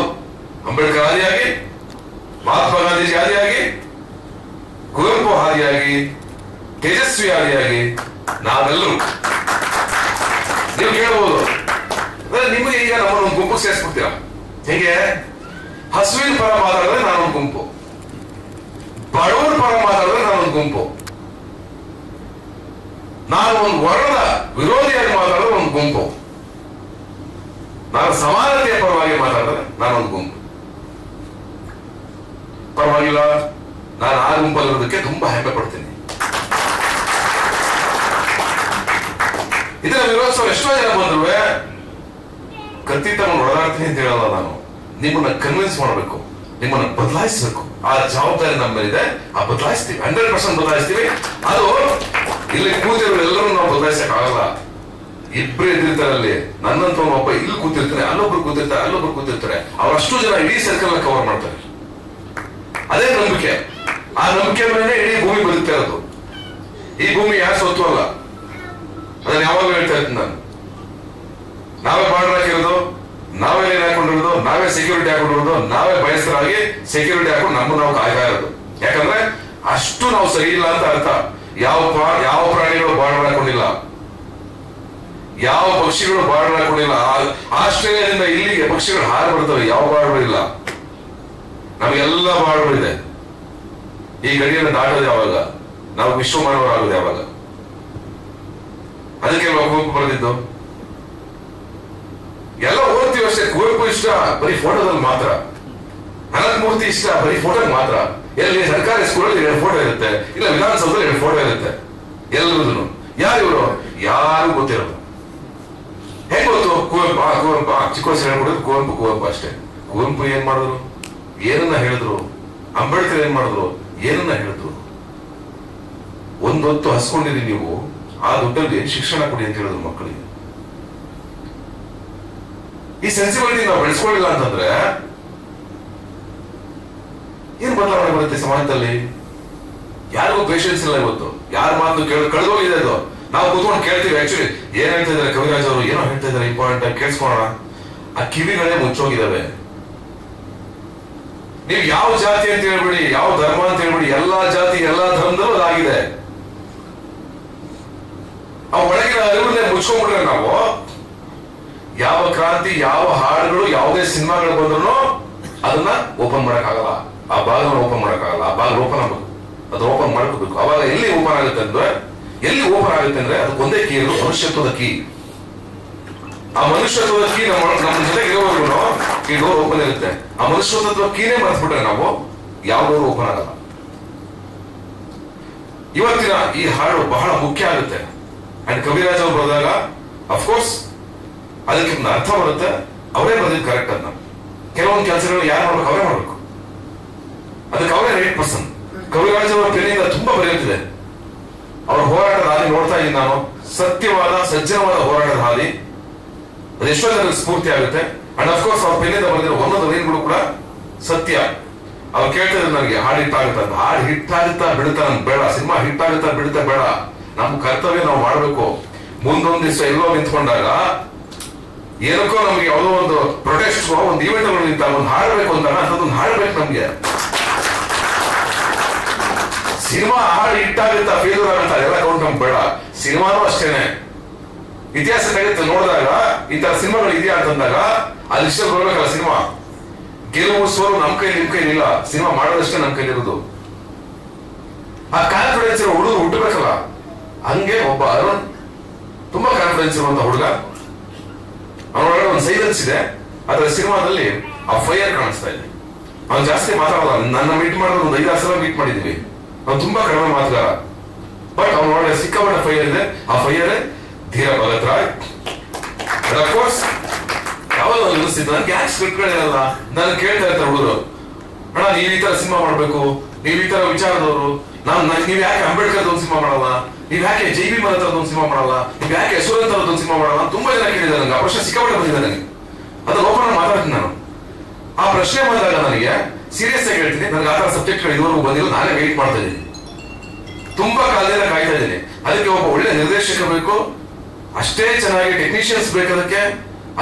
ಅಂಬೇಡ್ಕರ್ ಆದಿಯಾಗಿ, ಮಹಾತ್ಮ ಗಾಂಧೀಜಿ ಆದಿಯಾಗಿ, ಕುವೆಂಪು ಆದಿಯಾಗಿ, ತೇಜಸ್ವಿ ಆದಿಯಾಗಿ ನಾವೆಲ್ಲರೂ. ನೀವು ಕೇಳಬಹುದು, ನಿಮಗೆ ಈಗ ನಮ್ಮನ್ನು ಒಂದು ಗುಂಪು ಸೇರಿಸ್ಬಿಡ್ತೀರಾ ಹೇಗೆ? ಹಸುವಿನ ಪರ ಮಾತಾಡಿದ್ರೆ ನಾನೊಂದು ಗುಂಪು, ಬಡವರ ಪರ ಮಾತಾಡಿದ್ರೆ ನಾನೊಂದು ಗುಂಪು, ನಾನು ಒಂದು ವರ್ಣದ ವಿರೋಧಿಯಾಗಿ ಮಾತಾಡಿದ್ರೆ ಒಂದು ಗುಂಪು, ನಾನು ಸಮಾನತೆಯ ಪರವಾಗಿ ಮಾತಾಡಿದ್ರೆ ನಾನೊಂದು ಗುಂಪು. ಪರವಾಗಿಲ್ಲ, ನಾನು ಆ ಗುಂಪಲ್ಲಿರೋದಕ್ಕೆ ತುಂಬಾ ಹೆಮ್ಮೆ ಪಡ್ತೀನಿ. ಇದರ ವಿರೋಧಿಸುವ ಎಷ್ಟೋ ಜನ ಬಂದ್ರು ಕತ್ತಿ ತಗೊಂಡು ಹೊಡೆದಾಡ್ತೀನಿ ಅಂತ ಹೇಳಲ್ಲ. ನಾನು ನಿಮ್ಮನ್ನ ಕನ್ವಿನ್ಸ್ ಮಾಡಬೇಕು, ನಿಮ್ಮನ್ನ ಬದಲಾಯಿಸಬೇಕು. ಆ ಜವಾಬ್ದಾರಿ ನಮ್ಮ ಮೇಲಿದೆ. ಆ ಬದಲಾಯಿಸ್ತೀವಿ, 100% ಬದಲಾಯಿಸ್ತೀವಿ. ಅದು ಇಲ್ಲಿ ಕೂತಿರೋ ಎಲ್ಲರೂ ನಾವು ಬದಲಾಯಿಸಕ್ ಆಗಲ್ಲ. ಇಬ್ರು ಇದ್ದಿರ್ತಾರೆ ಅಲ್ಲಿ. ನನ್ನಂತ ಒಬ್ಬ ಇಲ್ಲಿ ಕೂತಿರ್ತಾನೆ, ಅಲ್ಲೊಬ್ರು ಕೂತಿರ್ತಾರೆ. ಅವರಷ್ಟು ಜನ ಇಡೀ ಸರ್ಕಲ್ ಕವರ್ ಮಾಡ್ತಾರೆ. ಅದೇ ನಂಬಿಕೆ. ಆ ನಂಬಿಕೆ ಮೇಲೆ ಇಡೀ ಭೂಮಿ ಬದುಕ್ತಾ ಇರೋದು. ಈ ಭೂಮಿ ಯಾರು ಸ್ವತ್ತು ಅಲ್ಲ. ಅದನ್ನ ಯಾವಾಗಲೂ ಹೇಳ್ತಾ ಇರ್ತೀನಿ ನಾನು. ನಾವೇ ಬಾರ್ಡರ್ ಹಾಕಿರೋದು, ನಾವೇ ಲೈನ್ ಹಾಕೊಂಡಿರೋದು, ನಾವೇ ಸೆಕ್ಯೂರಿಟಿ ಹಾಕೊಂಡಿರೋದು, ನಾವೇ ಬಯಸರಾಗಿ ಸೆಕ್ಯೂರಿಟಿ ಹಾಕೊಂಡು ನಮ್ಮನ್ನು ನಾವು ಕಾಯ್ತಾ ಇರೋದು. ಯಾಕಂದ್ರೆ ಅಷ್ಟು ನಾವು ಸರಿ ಇಲ್ಲ ಅಂತ ಅರ್ಥ. ಯಾವ ಪ್ರಾಣಿಗಳು ಬಾರ್ಡರ್ ಹಾಕೊಂಡಿಲ್ಲ, ಯಾವ ಪಕ್ಷಿಗಳು ಬಾರ್ಡರ್ ಹಾಕೊಂಡಿಲ್ಲ. ಆಸ್ಟ್ರೇಲಿಯಾದಿಂದ ಇಲ್ಲಿಗೆ ಪಕ್ಷಿಗಳು ಹಾರಿ ಬರ್ತವೆ, ಯಾವ ಬಾರ್ಡರ್ ಇಲ್ಲ. ನಮಗೆಲ್ಲ ಬಾರ್ಡರ್ ಇದೆ. ಈ ಗಡಿಯನ್ನು ದಾಟೋದು ಯಾವಾಗ? ನಾವು ವಿಶ್ವ ಮಾನವರಾಗೋದು ಯಾವಾಗ? ಅದಕ್ಕೆ ಕುವೆಂಪು ಬರೆದಿದ್ದು. ಎಲ್ಲ ಓದ್ತೀವಿ ಅಷ್ಟೇ. ಕುವೆಂಪು ಇಷ್ಟ ಬರೀ ಫೋಟೋದಲ್ಲಿ ಮಾತ್ರ, ಅನಂತ ಮೂರ್ತಿ ಇಷ್ಟ ಬರೀ ಫೋಟೋದಲ್ಲಿ ಮಾತ್ರ. ಎಲ್ಲಿ ಸರ್ಕಾರಿ ಸ್ಕೂಲಲ್ಲಿ 2 ಫೋಟೋ ಇರುತ್ತೆ, ಇಲ್ಲ ವಿಧಾನಸೌಧದಲ್ಲಿ 2 ಫೋಟೋ ಇರುತ್ತೆ. ಎಲ್ಲರದು ಯಾರು ಇವರು? ಯಾರು ಗೊತ್ತಿರೋದು. ಹೇಗೆ ಗೊತ್ತು? ಕುವೆಂಪು ಚಿಕ್ಕ ವಯಸ್ಸು ಹೇಳ್ಕೊಡೋದು ಕುವೆಂಪು ಅಷ್ಟೇ. ಕುವೆಂಪು ಏನ್ ಮಾಡಿದ್ರು? ಏನನ್ನ ಹೇಳಿದ್ರು? ಅಂಬೇಡ್ಕರ್ ಏನ್ ಮಾಡಿದ್ರು? ಏನನ್ನ ಹೇಳಿದ್ರು? ಒಂದೊತ್ತು ಹಸ್ಕೊಂಡಿರಿ ನೀವು, ಆ ದುಡ್ಡಲ್ಲಿ ಶಿಕ್ಷಣ ಕೊಡಿ ಅಂತ ಹೇಳಿದ್ರು ಮಕ್ಕಳಿಗೆ. ಈ ಸೆನ್ಸಿಬಿಲಿಟಿ ನಾವು ಬೆಳೆಸ್ಕೊಳ್ಳಿಲ್ಲ ಅಂತಂದ್ರೆ ಏನ್ ಬದಲಾವಣೆ ಬರುತ್ತೆ ಸಮಾಜದಲ್ಲಿ? ಯಾರಿಗೂ ಪೇಷನ್ಸ್ ಇಲ್ಲ ಇವತ್ತು. ಯಾರ ಮಾತು ಕಳೆದೋಗಿದೆ ಅದು. ನಾವು ಕೂತ್ಕೊಂಡು ಕೇಳ್ತೀವಿ. ಆಕ್ಚುಲಿ ಏನ್ ಹೇಳ್ತಾ ಇದಾರೆ ಕವಿರಾಜ್ ಅವರು, ಏನೋ ಹೇಳ್ತಾ ಇದಾರೆ ಇಂಪಾರ್ಟೆಂಟ್ ಆಗಿ ಕೇಳಿಸ್ಕೊಳ್ಳೋಣ. ಆ ಕಿವಿಗಳೇ ಮುಚ್ಚೋಗಿದಾವೆ. ನೀವು ಯಾವ ಜಾತಿ ಅಂತ ಹೇಳ್ಬಿಡಿ, ಯಾವ ಧರ್ಮ ಅಂತ ಹೇಳ್ಬಿಡಿ, ಎಲ್ಲಾ ಜಾತಿ ಎಲ್ಲಾ ಧರ್ಮದಲ್ಲೂ ಅದಾಗಿದೆ. ಆ ಒಳಗಿನ ಅರಿವನ್ನೇ ಮುಚ್ಕೊಂಡ್ಬಿಟ್ರೆ ನಾವು ಯಾವ ಕ್ರಾಂತಿ, ಯಾವ ಹಾಡುಗಳು, ಯಾವುದೇ ಸಿನಿಮಾಗಳು ಬಂದ್ರು ಅದನ್ನ ಓಪನ್ ಮಾಡಕ್ಕಾಗಲ್ಲ. ಆ ಭಾಗವನ್ನು ಓಪನ್ ಮಾಡಕ್ಕಾಗಲ್ಲ. ಆ ಭಾಗ ಓಪನ್ ಆಗ್ಬೇಕು. ಅದು ಓಪನ್ ಮಾಡ್ಕೋಬೇಕು. ಅವಾಗ ಎಲ್ಲಿ ಓಪನ್ ಆಗುತ್ತೆ ಅಂದ್ರೆ ಅದಕ್ಕೆ ಒಂದೇ ಕೀ ಇರೋದು, ಮನುಷ್ಯತ್ವದ ಕೀ. ಆ ಮನುಷ್ಯತ್ವದ ಕೀ ನಮ್ಮ ಜೊತೆಗೆ ಇರೋವರೆಗೂ ಈ ಡೋರ್ ಓಪನ್ ಇರುತ್ತೆ. ಆ ಮನುಷ್ಯತ್ವದ ಕೀನೇ ಮರೆತ್ಬಿಟ್ರೆ ನಾವು ಯಾವ ಡೋರ್ ಓಪನ್ ಆಗಲ್ಲ. ಇವತ್ತಿನ ಈ ಹಾಡು ಬಹಳ ಮುಖ್ಯ ಆಗುತ್ತೆ. ಅಂಡ್ ಕವಿರಾಜ್ ಅವರು ಬರೆದಾಗ ಅಫ್ಕೋರ್ಸ್ ಅದಕ್ಕೆ ಒಂದು ಅರ್ಥ ಬರುತ್ತೆ. ಅವರೇ ಬರೆದಿದ್ದು ಕರೆಕ್ಟ್. ಅದನ್ನ ಕೆಲವೊಂದು ಕೆಲಸಗಳು ಯಾರು ಮಾಡ್ಬೇಕು ಅವರೇ ಮಾಡ್ಬೇಕು. ಅದಕ್ಕೆ ಅವರೇ ರೈಟ್ ಪರ್ಸನ್. ಕವಿರಾಜ್ ಅವರ ಪೆನ್ನಿಂದ ತುಂಬಾ ಬರೆಯುತ್ತಿದೆ. ಅವರ ಹೋರಾಟದ ಹಾದಿ ನೋಡ್ತಾ ಇದ್ದೀನಿ ನಾನು. ಸತ್ಯವಾದ ಸಜ್ಜನವಾದ ಹೋರಾಟದ ಹಾದಿ. ಅದೆಷ್ಟೋ ಜನರಿಗೆ ಸ್ಫೂರ್ತಿ ಆಗುತ್ತೆ. ಅಂಡ್ ಅಫ್ಕೋರ್ಸ್ ಅವ್ರ ಪೆನ್ನಿಂದ ಬರೆದಿರೋ ಒಂದೊಂದು ಲೈನ್ಗಳು ಕೂಡ ಸತ್ಯ. ಅವ್ರು ಕೇಳ್ತಿದ್ರು ನನಗೆ ಹಾಡು ಹಿಟ್ಟಾಗುತ್ತ ಅಂತ. ಹಾಡು ಹಿಟ್ಟಾಗುತ್ತಾ ಬಿಡುತ್ತಾ ನಮ್ಗೆ ಬೇಡ. ಸಿನಿಮಾ ಹಿಟ್ಟಾಗುತ್ತಾ ಬಿಡುತ್ತಾ ಬೇಡ. ನಮ್ಮ ಕರ್ತವ್ಯ ನಾವು ಮಾಡ್ಬೇಕು. ಮುಂದೊಂದು ದಿವಸ ಎಲ್ಲೋ ನಿಂತ್ಕೊಂಡಾಗ ಏನಕ್ಕೋ ನಮ್ಗೆ ಯಾವುದೋ ಒಂದು ಪ್ರೊಟೆಸ್ಟ್ ಒಂದು ಈವೆಂಟ್ ನಿಂತಾಗ ಒಂದು ಹಾಡಬೇಕು ಅಂತಾಗ ಅಂತದೊಂದು ಹಾಡ್ಬೇಕು ನಮ್ಗೆ. ಸಿನಿಮಾ ಹಾಡು ಹಿಟ್ಟಾಗುತ್ತಾ ಫೇಲ್ಯೂರ್ ಆಗುತ್ತಾ ಅದೆಲ್ಲ ಕೌಂಟ್ ನಮ್ಗೆ ಬೇಡ. ಸಿನಿಮಾನು ಅಷ್ಟೇನೆ. ಇತಿಹಾಸ ತೆಗೆದು ನೋಡಿದಾಗ ಈ ತರ ಸಿನಿಮಾಗಳು ಇದೆಯಾ ಅಂತಂದಾಗ ಅಲ್ಲಿ ಇಷ್ಟ ಬರ್ಬೇಕಲ್ಲ. ಸಿನಿಮಾ ಗೆಲುವು ಸೋಲು ನಮ್ ಕೈ ನಿಮ್ ಕೈಲಿಲ್ಲ. ಸಿನಿಮಾ ಮಾಡೋದಷ್ಟೇ ನಮ್ ಕೈಲಿರೋದು. ಆ ಕಾನ್ಫಿಡೆನ್ಸ್ ಇರೋ ಹುಡುಗರು ಹುಟ್ಟಬೇಕಲ್ಲ. ಹಂಗೆ ಒಬ್ಬ ಅರುಣ್ ತುಂಬಾ ಕಾನ್ಫಿಡೆನ್ಸ್ ಇರುವಂತ ಹುಡುಗ. ಅವನೊಳಗಡೆ ಒಂದು ಸೈಲೆನ್ಸ್ ಇದೆ. ಆದ್ರೆ ಸಿನಿಮಾದಲ್ಲಿ ಆ ಫೈರ್ ಕಾಣಿಸ್ತಾ ಇದೆ. ಅವ್ನು ಜಾಸ್ತಿ ಮಾತಾಡಲ್ಲ. ನನ್ನ ಮೀಟ್ ಮಾಡೋದು ಒಂದು 5-6 ಸಲ ಮೀಟ್ ಮಾಡಿದೀವಿ. ಅವ್ನು ತುಂಬಾ ಕಡಿಮೆ ಮಾತುಗಾರ. ಬಟ್ ಅವನೊಳಗೆ ಸಿಕ್ಕಾಪಟ್ಟೆ ಫೈರ್ ಇದೆ. ಆ ಫೈರ್ ಧೀರ ಭಗತ್ ರಾಯ್. ಅಫ್ಕೋರ್ಸ್ ಯಾವಾಗ ಅನಿಸ್ತಿದ್ದು ನನ್ಗೆ ಯಾಕೆ ಸ್ಕ್ರಿಪ್ಟ್ಗಳಿರಲ್ಲ. ನಾನು ಕೇಳ್ತಾ ಇರ್ತಾರೆ ಹುಡುಗರು, ಅಣ್ಣ ನೀವ್ ಈ ತರ ಸಿನಿಮಾ ಮಾಡ್ಬೇಕು, ನೀವ್ ಈ ತರ ವಿಚಾರದವರು, ನೀವ್ ಯಾಕೆ ಅಂಬೇಡ್ಕರ್ ಒಂದು ಸಿನಿಮಾ ಮಾಡಲ್ಲ, ನೀವ್ ಯಾಕೆ JB ಮರತರದ ಒಂದು ಸಿನಿಮಾ ಮಾಡಲ್ಲ, ನೀವ್ ಯಾಕೆ ಯಶವಂತ ಒಂದು ಸಿನಿಮಾ ಮಾಡಲ್ಲ ಅಂತ ತುಂಬಾ ಜನ ಕೇಳಿದ್ದಾರೆ ನನಗೆ. ಆ ಪ್ರಶ್ನೆ ಸಿಕ್ಕಾಪಟ್ಟೆ ಬಂದಿದೆ ನನಗೆ. ಅದನ್ನ ಓಪನ್ ಮಾತಾಡ್ತೀನಿ ನಾನು. ಆ ಪ್ರಶ್ನೆ ಬಂದಾಗ ನನಗೆ ಸೀರಿಯಸ್ ಆಗಿ ಹೇಳ್ತೀನಿ, ನನಗೆ ಆ ತರ ಸಬ್ಜೆಕ್ಟ್ಗಳು ಇದುವರೆಗೂ ಬಂದಿಲ್ಲ. ನಾನೇ ವೆಯ್ಟ್ ಮಾಡ್ತಾ ಇದ್ದೀನಿ. ತುಂಬಾ ಕಾಲದಿಂದ ಕಾಯ್ತಾ ಇದ್ದೀನಿ. ಅದಕ್ಕೆ ಒಬ್ಬ ಒಳ್ಳೆ ನಿರ್ದೇಶಕ ಬೇಕು. ಅಷ್ಟೇ ಚೆನ್ನಾಗಿ ಟೆಕ್ನಿಷಿಯನ್ಸ್ ಬೇಕಾದಕ್ಕೆ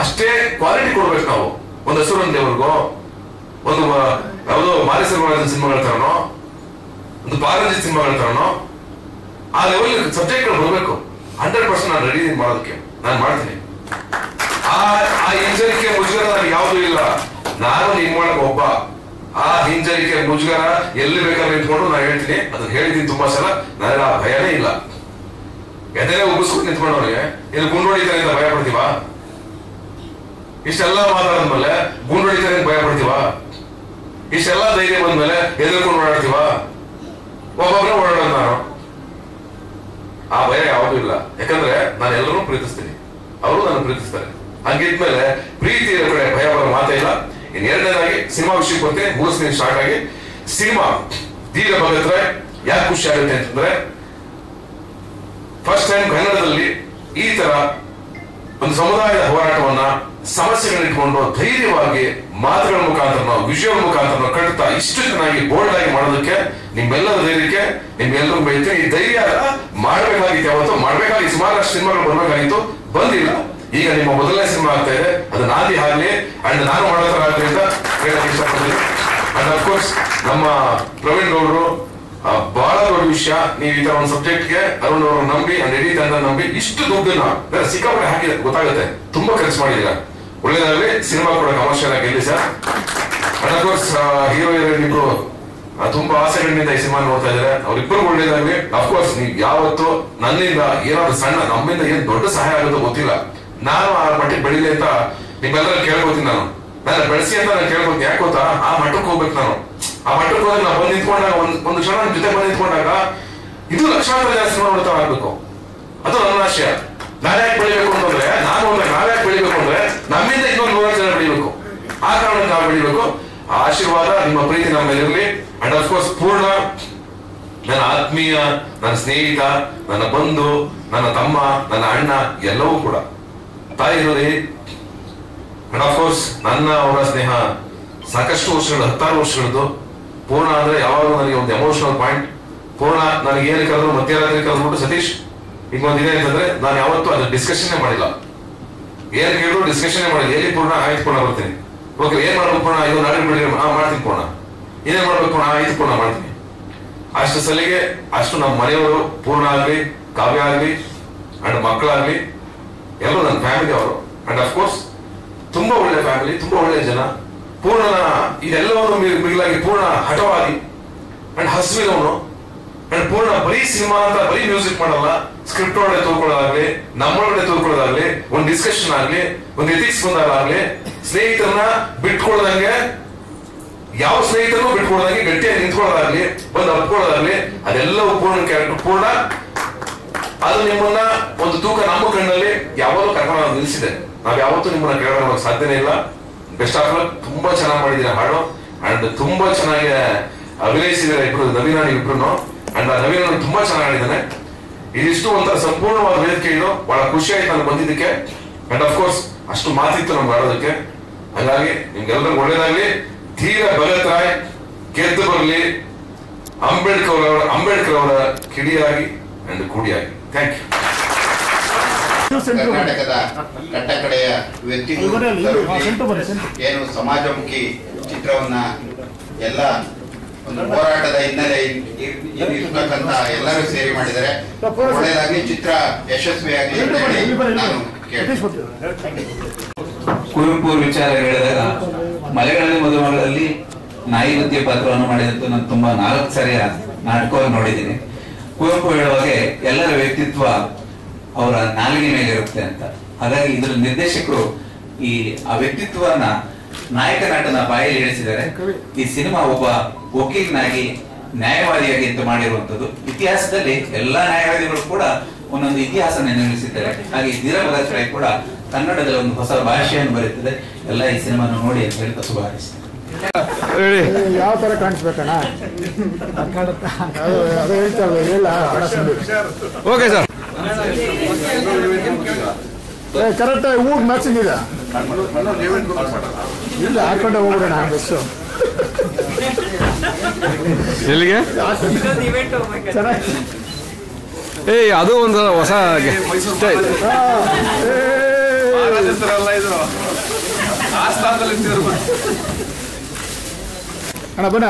ಅಷ್ಟೇ ಕ್ವಾಲಿಟಿ ಕೊಡ್ಬೇಕು ನಾವು. ಒಂದು ಹಸುರನ್ ದೇವ್ರಿಗೋ, ಒಂದು ಯಾವುದೋ ಮಾರಿಸರ್ವಾದ ಸಿನಿಮಾಗಳ ತರನೋ, ಒಂದು ಪಾರಂಜಿ ಸಿನಿಮಾಗಳ ತರನೋ ಆ ಲೆವೆಲ್ ಸಬ್ಜೆಕ್ಟ್ಗಳು ಬರಬೇಕು. 100% ನಾನು ರೆಡಿ ಮಾಡೋದಕ್ಕೆ ನಾನು ಮಾಡ್ತೀನಿ. ಆ ಹಿಂಜರಿಕೆ ಮುಜುಗರ ನನಗೆ ಯಾವುದೂ ಇಲ್ಲ. ನಾನು ನಿಮ್ಮೊಳಗೆ ಒಬ್ಬ. ಆ ಹಿಂಜರಿಕೆ ಮುಜುಗರ ಎಲ್ಲಿ ಬೇಕಾದ್ರೆ ನಿಂತ್ಕೊಂಡು ನಾನು ಹೇಳ್ತೀನಿ. ಅದನ್ನ ಹೇಳಿದ್ದೀನಿ ತುಂಬಾ ಸಲ. ನನಗೆ ಆ ಭಯನೇ ಇಲ್ಲ. ಎದೆನೇ ಉಗಿಸ್ಕೊಂಡು ನಿಂತ್ಕೊಂಡವ್ರಿಗೆ ಇಲ್ಲಿ ಗುಂಡು ಹೊಡಿತಾರೆ ಅಂತ ಭಯ ಪಡ್ತೀವ? ಇಷ್ಟೆಲ್ಲ ಮಾತಾಡಿದ್ಮೇಲೆ ಗುಂಡು ಹೊಡಿತಾರೆ ಅಂತ ಭಯ ಪಡ್ತೀವ? ಇಷ್ಟೆಲ್ಲ ಧೈರ್ಯ ಬಂದ್ಮೇಲೆ ಎದುರ್ಕೊಂಡು ಓಡಾಡ್ತೀವ? ಒಬ್ಬೊಬ್ಬರೇ ಓಡಾಡೋದು ನಾನು. ಆ ಭಯ ಯಾವುದೂ ಇಲ್ಲ. ಯಾಕಂದ್ರೆ ನಾನು ಎಲ್ಲರೂ ಪ್ರೀತಿಸ್ತೀನಿ, ಅವರು ನನ್ನ ಪ್ರೀತಿಸ್ತಾರೆ. ಹಂಗಿದ್ಮೇಲೆ ಪ್ರೀತಿ ಇರೋ ಕಡೆ ಭಯ ಬರೋ ಮಾತೇ ಇಲ್ಲ. ಇನ್ ಎರಡನೇದಾಗಿ ಸಿನಿಮಾ ವಿಷಯಕ್ಕೆ ಬರ್ತೀನಿ, ಮುಗಿಸ್ತೀನಿ ಸ್ಟಾರ್ಟ್ ಆಗಿ. ಸಿನಿಮಾ ಧೀರ ಭಗತ್ ರಾಯ್ ಯಾಕೆ ಖುಷಿ ಆಗುತ್ತೆ ಅಂತಂದ್ರೆ, ಫಸ್ಟ್ ಟೈಮ್ ಕನ್ನಡದಲ್ಲಿ ಈ ತರ ಒಂದು ಸಮುದಾಯದ ಹೋರಾಟವನ್ನ ಸಮಸ್ಯೆಗಳನ್ನ ಇಟ್ಕೊಂಡು ಧೈರ್ಯವಾಗಿ ಮಾತುಗಳ ಮುಖಾಂತರ ವಿಷಯಗಳ ಮುಖಾಂತರ ಕಟ್ತಾ ಇಷ್ಟು ಚೆನ್ನಾಗಿ ಬೋಲ್ಡ್ ಆಗಿ ಮಾಡೋದಕ್ಕೆ ನಿಮ್ಮೆಲ್ಲರ ಧೈರ್ಯಕ್ಕೆ ನಿಮ್ಗೆಲ್ಲರೂ ಬೈತೀನಿ. ಈ ಧೈರ್ಯ ಮಾಡ್ಬೇಕಾಗಿತ್ತು, ಯಾವತ್ತು ಮಾಡ್ಬೇಕಾಗಿ ಸುಮಾರಷ್ಟು ಸಿನಿಮಾಗಳು ಬರ್ಬೇಕಾಗಿತ್ತು, ಬಂದಿಲ್ಲ. ಈಗ ನಿಮ್ಮ ಮೊದಲನೇ ಸಿನಿಮಾ ಆಗ್ತಾ ಇದೆ. ಅದು ನಾದಿ ಆಗ್ಲಿ ಅಂಡ್ ನಾನು ಮಾಡೋ ತರ ಆಗ್ಲಿ ಅಂತ ಹೇಳಕ್ ಇಷ್ಟಪಡ್ತೀನಿ. ಅಂಡ್ ಅಫ್ಕೋರ್ಸ್ ನಮ್ಮ ಪ್ರವೀಣ್ ಗೌಡರು ಬಹಳ ದೊಡ್ಡ ವಿಷಯ. ನೀವು ಈ ತರ ಒಂದು ಸಬ್ಜೆಕ್ಟ್ಗೆ ಅರುಣ್ ಅವರು ನಂಬಿ ಅಂಡ್ ಇಡೀ ತಂಡ ನಂಬಿ ಇಷ್ಟು ದುಡ್ಡನ್ನ ಸಿಕ್ಕಾಪಟ್ಟೆ ಹಾಕಿದ್ರೆ ಗೊತ್ತಾಗುತ್ತೆ. ತುಂಬಾ ಖರ್ಚು ಮಾಡಿದೀರ. ಒಳ್ಳೇದಾಗ್ಲಿ. ಸಿನಿಮಾ ಕೂಡ ಕಮರ್ಷಿಯಲ್ ಆಗಿ ಗೆಲ್ಲಿ sir. And of course hero heroine ಇಬ್ರು ತುಂಬಾ ಆಸೆಗಳಿಂದ ಈ ಸಿನಿಮಾ ನೋಡ್ತಾ ಇದಾರೆ. ಅವ್ರಿಬ್ಬರು ಒಳ್ಳೇದಾಗ್ಲಿ. ಅಫ್ಕೋರ್ಸ್ ನೀವು ಯಾವತ್ತು ನನ್ನಿಂದ ಏನಾದ್ರು ಸಣ್ಣ, ನಮ್ಮಿಂದ ಏನ್ ದೊಡ್ಡ ಸಹಾಯ ಆಗುತ್ತೋ ಗೊತ್ತಿಲ್ಲ, ನಾನು ಆ ಮಟ್ಟಿಗೆ ಬೆಳಿಲಿ ಅಂತ ನಿಮ್ಮೆಲ್ಲರೂ ಕೇಳ್ಕೊತೀನಿ. ನಾನು ಬೆಳೆಸಿ ಅಂತ ನಾನು ಕೇಳ್ಕೊತೀನಿ. ಯಾಕೆ ಗೊತ್ತಾ, ಆ ಮಟ್ಟಕ್ಕೆ ಹೋಗ್ಬೇಕು ನಾನು. ಆ ಮಟ್ಟಕ್ಕೆ ಹೋದಾಗ ನಾವು ಬಂದು ನಿಂತ್ಕೊಂಡಾಗ ಒಂದು ಕ್ಷಣ ನನ್ನ ಜೊತೆ ಬಂದು ನಿಂತ್ಕೊಂಡಾಗ ಇದು ಲಕ್ಷಾಂತರ ಜನ ಸಿನಿಮಾ ನೋಡ್ತಾ ಆಗ್ಬೇಕು. ಅದು ನನ್ನ ಆಶಯ. ನಾವ್ಯಾಕೆ ಬೆಳಿಬೇಕು ಅಂತಂದ್ರೆ, ನಾವ್ಯಾಕೆ ಬೆಳಿಬೇಕು ಅಂದ್ರೆ ನಮ್ಮಿಂದ ಇನ್ನೊಂದು 100 ಜನ ಬೆಳಿಬೇಕು. ಆ ಕಾರಣಕ್ಕೆ ನಾವು ಬೆಳಿಬೇಕು. ಆ ಆಶೀರ್ವಾದ, ನಿಮ್ಮ ಪ್ರೀತಿ ನಮ್ಮ ಮೇಲೆ ಇರಲಿ. ಅಂಡ್ ಅಫ್ಕೋರ್ಸ್ ಪೂರ್ಣ ನನ್ನ ಆತ್ಮೀಯ, ನನ್ನ ಸ್ನೇಹಿತ, ನನ್ನ ಬಂಧು, ನನ್ನ ತಮ್ಮ, ನನ್ನ ಅಣ್ಣ ಎಲ್ಲವೂ ಕೂಡ ತಾಯಿ ಇರೋದೇ. ಅಂಡ್ ಅಫ್ಕೋರ್ಸ್ ನನ್ನ ಅವರ ಸ್ನೇಹ ಸಾಕಷ್ಟು ವರ್ಷಗಳು, 10 ವರ್ಷಗಳದ್ದು. ಪೂರ್ಣ ಅಂದ್ರೆ ಯಾವಾಗ ನನಗೆ ಒಂದು ಎಮೋಷನಲ್ ಪಾಯಿಂಟ್. ಪೂರ್ಣ ನನಗೆ ಏನು ಕರೆದ್ರು, ಮಧ್ಯರಾತ್ರಿ ಕರೆದ್ಬಿಟ್ಟು ಸತೀಶ್ ಈಗ ಒಂದಿದೆ ಅಂತಂದ್ರೆ ನಾನು ಯಾವತ್ತೂ ಅದ್ರ ಡಿಸ್ಕಷನ್ ಮಾಡಿಲ್ಲ. ಏನ್ ಕೇಳಿದ್ರು ಡಿಸ್ಕಷನ್ ಮಾಡಿಲ್ಲ. ಎಲ್ಲಿ ಪೂರ್ಣ? ಆಯ್ತು ಪೂರ್ಣ ಬರ್ತೀನಿ. ಓಕೆ ಏನ್ ಮಾಡ್ಬೇಕು ಪೂರ್ಣ? ಅಯ್ಯೋ ನಾಳೆ ಬೆಳಿಗ್ಗೆ ಮಾಡ್ತೀನಿ ಪೂರ್ಣ. ಏನೇನ್ ಮಾಡ್ಬೇಕು ಪೂರ್ಣ? ಆಯ್ತು ಪೂರ್ಣ ಮಾಡ್ತೀನಿ. ಅಷ್ಟು ಸಲಿಗೆ, ಅಷ್ಟು ನಮ್ಮ ಮನೆಯವರು, ಪೂರ್ಣ ಆಗ್ಲಿ, ಕಾವ್ಯ ಆಗ್ಲಿ ಅಂಡ್ ಮಕ್ಕಳಾಗ್ಲಿ ಎಲ್ಲರೂ ನನ್ನ ಫ್ಯಾಮಿಲಿ ಅವರು. ಅಂಡ್ ಅಫ್ಕೋರ್ಸ್ ತುಂಬಾ ಒಳ್ಳೆ ಫ್ಯಾಮಿಲಿ, ತುಂಬಾ ಒಳ್ಳೆ ಜನ. ಪೂರ್ಣನ ಇದೆಲ್ಲವನ್ನು ಮಿಗಿಲಾಗಿ ಪೂರ್ಣ ಹಠವಾದಿ ಅಂಡ್ ಹಸುವಿನವನು. ಅಂಡ್ ಪೂರ್ಣ ಬರೀ ಸಿನಿಮಾ ಅಂತ ಬರೀ ಮ್ಯೂಸಿಕ್ ಮಾಡಲ್ಲ, ಸ್ಕ್ರಿಪ್ಟ್ ಒಳಗಡೆ ತೋರ್ಕೊಳ್ಳೋದಾಗ್ಲಿ, ನಮ್ಮೊಳಗಡೆ ತೋರ್ಕೊಳ್ಳೋದಾಗ್ಲಿ, ಒಂದ್ ಡಿಸ್ಕಷನ್ ಆಗ್ಲಿ, ಒಂದ್ ಎಥಿಕ್ಸ್ ಬಂದಾಗ್ಲಿ, ಸ್ನೇಹಿತರನ್ನ ಬಿಟ್ಕೊಳ್ದಂಗೆ, ಯಾವ ಸ್ನೇಹಿತರನ್ನು ಬಿಟ್ಕೊಳ್ದಂಗೆ ಗಟ್ಟಿಯಾಗಿ ನಿಂತ್ಕೊಳ್ಳೋದಾಗ್ಲಿ, ಬಂದು ಅಪ್ಕೊಳ್ಳೋದಾಗ್ಲಿ, ಅದೆಲ್ಲವೂ ಪೂರ್ಣ ಕ್ಯಾರೆಕ್ಟರ್ ಪೂರ್ಣ. ಅದು ನಿಮ್ಮನ್ನ ಒಂದು ತೂಕ ನಮ್ಮ ಕಣ್ಣಲ್ಲಿ ಯಾವಾಗಲೂ ಕರ್ಕೊಂಡು ನಿಲ್ಸಿದೆ. ನಾವ್ ಯಾವತ್ತೂ ನಿಮ್ಮನ್ನ ಕೆಳಗೆ ಸಾಧ್ಯನೇ ಇಲ್ಲ. Best of luck. ತುಂಬಾ ಚೆನ್ನಾಗಿ ಮಾಡಿದೀರ ಹಾಡು ಅಂಡ್ ತುಂಬಾ ಚೆನ್ನಾಗಿ ಅಭಿನಯಿಸಿದಾರೆ ಇಬ್ರು, ನವೀನ ಇಬ್ರು. ಅಂಡ್ ಆ ನವೀನ ತುಂಬಾ ಚೆನ್ನಾಗಿ ಆಡಿದ್ದಾನೆ. ಇದಿಷ್ಟು ಒಂಥರ ಸಂಪೂರ್ಣವಾದ ವೇದಿಕೆ. ಇದು ಬಹಳ ಖುಷಿ ಆಯ್ತು ನಾನು ಬಂದಿದ್ದಕ್ಕೆ. ಅಂಡ್ ಅಫ್ ಕೋರ್ಸ್ ಅಷ್ಟು ಮಾತಿತ್ತು ನಮ್ಗೆ ಆಡೋದಕ್ಕೆ. ಹಾಗಾಗಿ ನಿಮ್ಗೆಲ್ಲರಿಗೂ ಒಳ್ಳೇದಾಗ್ಲಿ. ಧೀರ ಭಗತ್ ರಾಯ್ ಗೆದ್ದು ಬರಲಿ. ಅಂಬೇಡ್ಕರ್ ಅವರ ಕಿಡಿಯಾಗಿ ಅಂಡ್ ಕೂಡಿಯಾಗಿ. Thank you. ಕರ್ನಾಟಕದ ಕಟ್ಟಕಡೆಯ ವ್ಯಕ್ತಿಗಳು ಏನು ಸಮಾಜಮುಖಿ ಚಿತ್ರವನ್ನ ಎಲ್ಲ ಒಂದು ಹೋರಾಟದ ಹಿನ್ನೆಲೆ ಇರ್ತಕ್ಕಂತ ಎಲ್ಲರೂ ಸೇರಿ ಮಾಡಿದ್ದಾರೆ. ಒಳ್ಳೆಯದಾಗಿ ಚಿತ್ರ ಯಶಸ್ವಿಯಾಗಿ ನಾನು ಕುವೆಂಪು ವಿಚಾರ ಹೇಳಿದಾಗ ಮಲೆಗಳಲ್ಲಿ ಮದುಮಗಳಲ್ಲಿ ನಾಯಿ ನೃತ್ಯ ಪಾತ್ರವನ್ನು ಮಾಡಿದಂತ ನಾನು ತುಂಬಾ 4 ಸಾರಿ ನಾಟಕವನ್ನು ನೋಡಿದ್ದೀನಿ. ಕುವೆಂಪು ಹೇಳುವಾಗೆ ಎಲ್ಲರ ವ್ಯಕ್ತಿತ್ವ ಅವರ ನಾಲಿಗೆ ಮೇಲೆ ಇರುತ್ತೆ ಅಂತ. ಹಾಗಾಗಿ ಇದರ ನಿರ್ದೇಶಕರು ಆ ವ್ಯಕ್ತಿತ್ವನ ನಾಯಕ ನಟನ ಬಾಯಲ್ಲಿ ಇಳಿಸಿದ್ದಾರೆ. ಈ ಸಿನಿಮಾ ಒಬ್ಬ ವಕೀಲನಾಗಿ ನ್ಯಾಯವಾದಿಯಾಗಿ ಅಂತ ಮಾಡಿರುವಂತದ್ದು. ಇತಿಹಾಸದಲ್ಲಿ ಎಲ್ಲಾ ನ್ಯಾಯವಾದಿಗಳು ಕೂಡ ಒಂದೊಂದು ಇತಿಹಾಸ ನಿರ್ಮಿಸಿದ್ದಾರೆ. ಹಾಗೆ ಧೀರ ಭಗತ್ ರಾಯ್ ಕೂಡ ಕನ್ನಡದಲ್ಲಿ ಒಂದು ಹೊಸ ಭಾಷೆಯನ್ನು ಬರೀತದೆ. ಎಲ್ಲ ಈ ಸಿನಿಮಾ ನೋಡಿ ಅಂತ ಹೇಳ್ತಾ ಶುಭ ಹಾರೈಸ್ತೇನೆ. ಯಾವ ತರ ಕಾಣಿಸ್ಬೇಕಣ್ಣ ಅದು ಹೇಳ್ತಾರೆ ಇಲ್ಲ. ಓಕೆ ಸರ್, ಕರೆಕ್ಟ್ ಊಟ ಮ್ಯಾಚಿಂಗ್ ಇದೆ. ಇಲ್ಲ ಹಾಕೊಂಡೆ ಹೋಗ್ಬಿಡೋಣ ಬಸ್ಸು ಎಲ್ಲಿಗೆ. ಏಯ್ ಅದು ಒಂದು ಹೊಸ ಅಣ್ಣ ಬಣ್ಣ